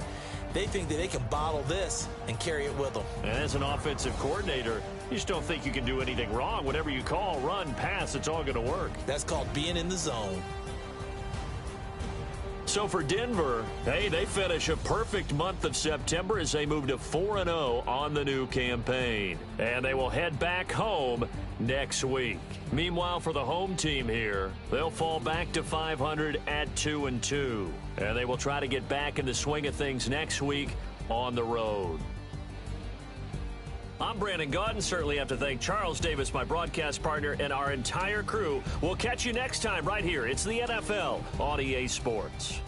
They think that they can bottle this and carry it with them. And as an offensive coordinator, you just don't think you can do anything wrong. Whatever you call, run, pass, it's all going to work. That's called being in the zone. So for Denver, hey, they finish a perfect month of September as they move to 4-0 on the new campaign. And they will head back home next week. Meanwhile, for the home team here, they'll fall back to 500 at 2-2. And they will try to get back in the swing of things next week on the road. I'm Brandon Gaudin. Certainly have to thank Charles Davis, my broadcast partner, and our entire crew. We'll catch you next time right here. It's the NFL on EA Sports.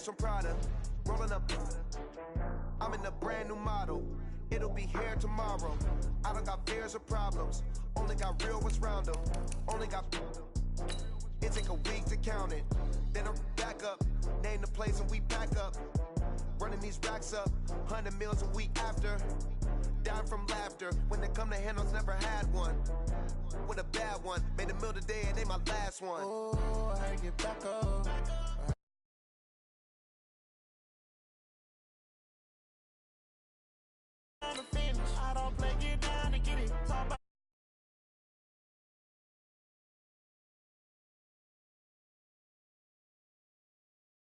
From Prada, rolling up. I'm in a brand new model. It'll be here tomorrow. I don't got fears or problems. Only got real ones round them. Only got. It take a week to count it. Then I'm back up. Name the place and we pack up. Running these racks up. 100 meals a week after. Down from laughter. When they come to handles, never had one. With a bad one. Made a meal today and they my last one. Oh, I had to get back up.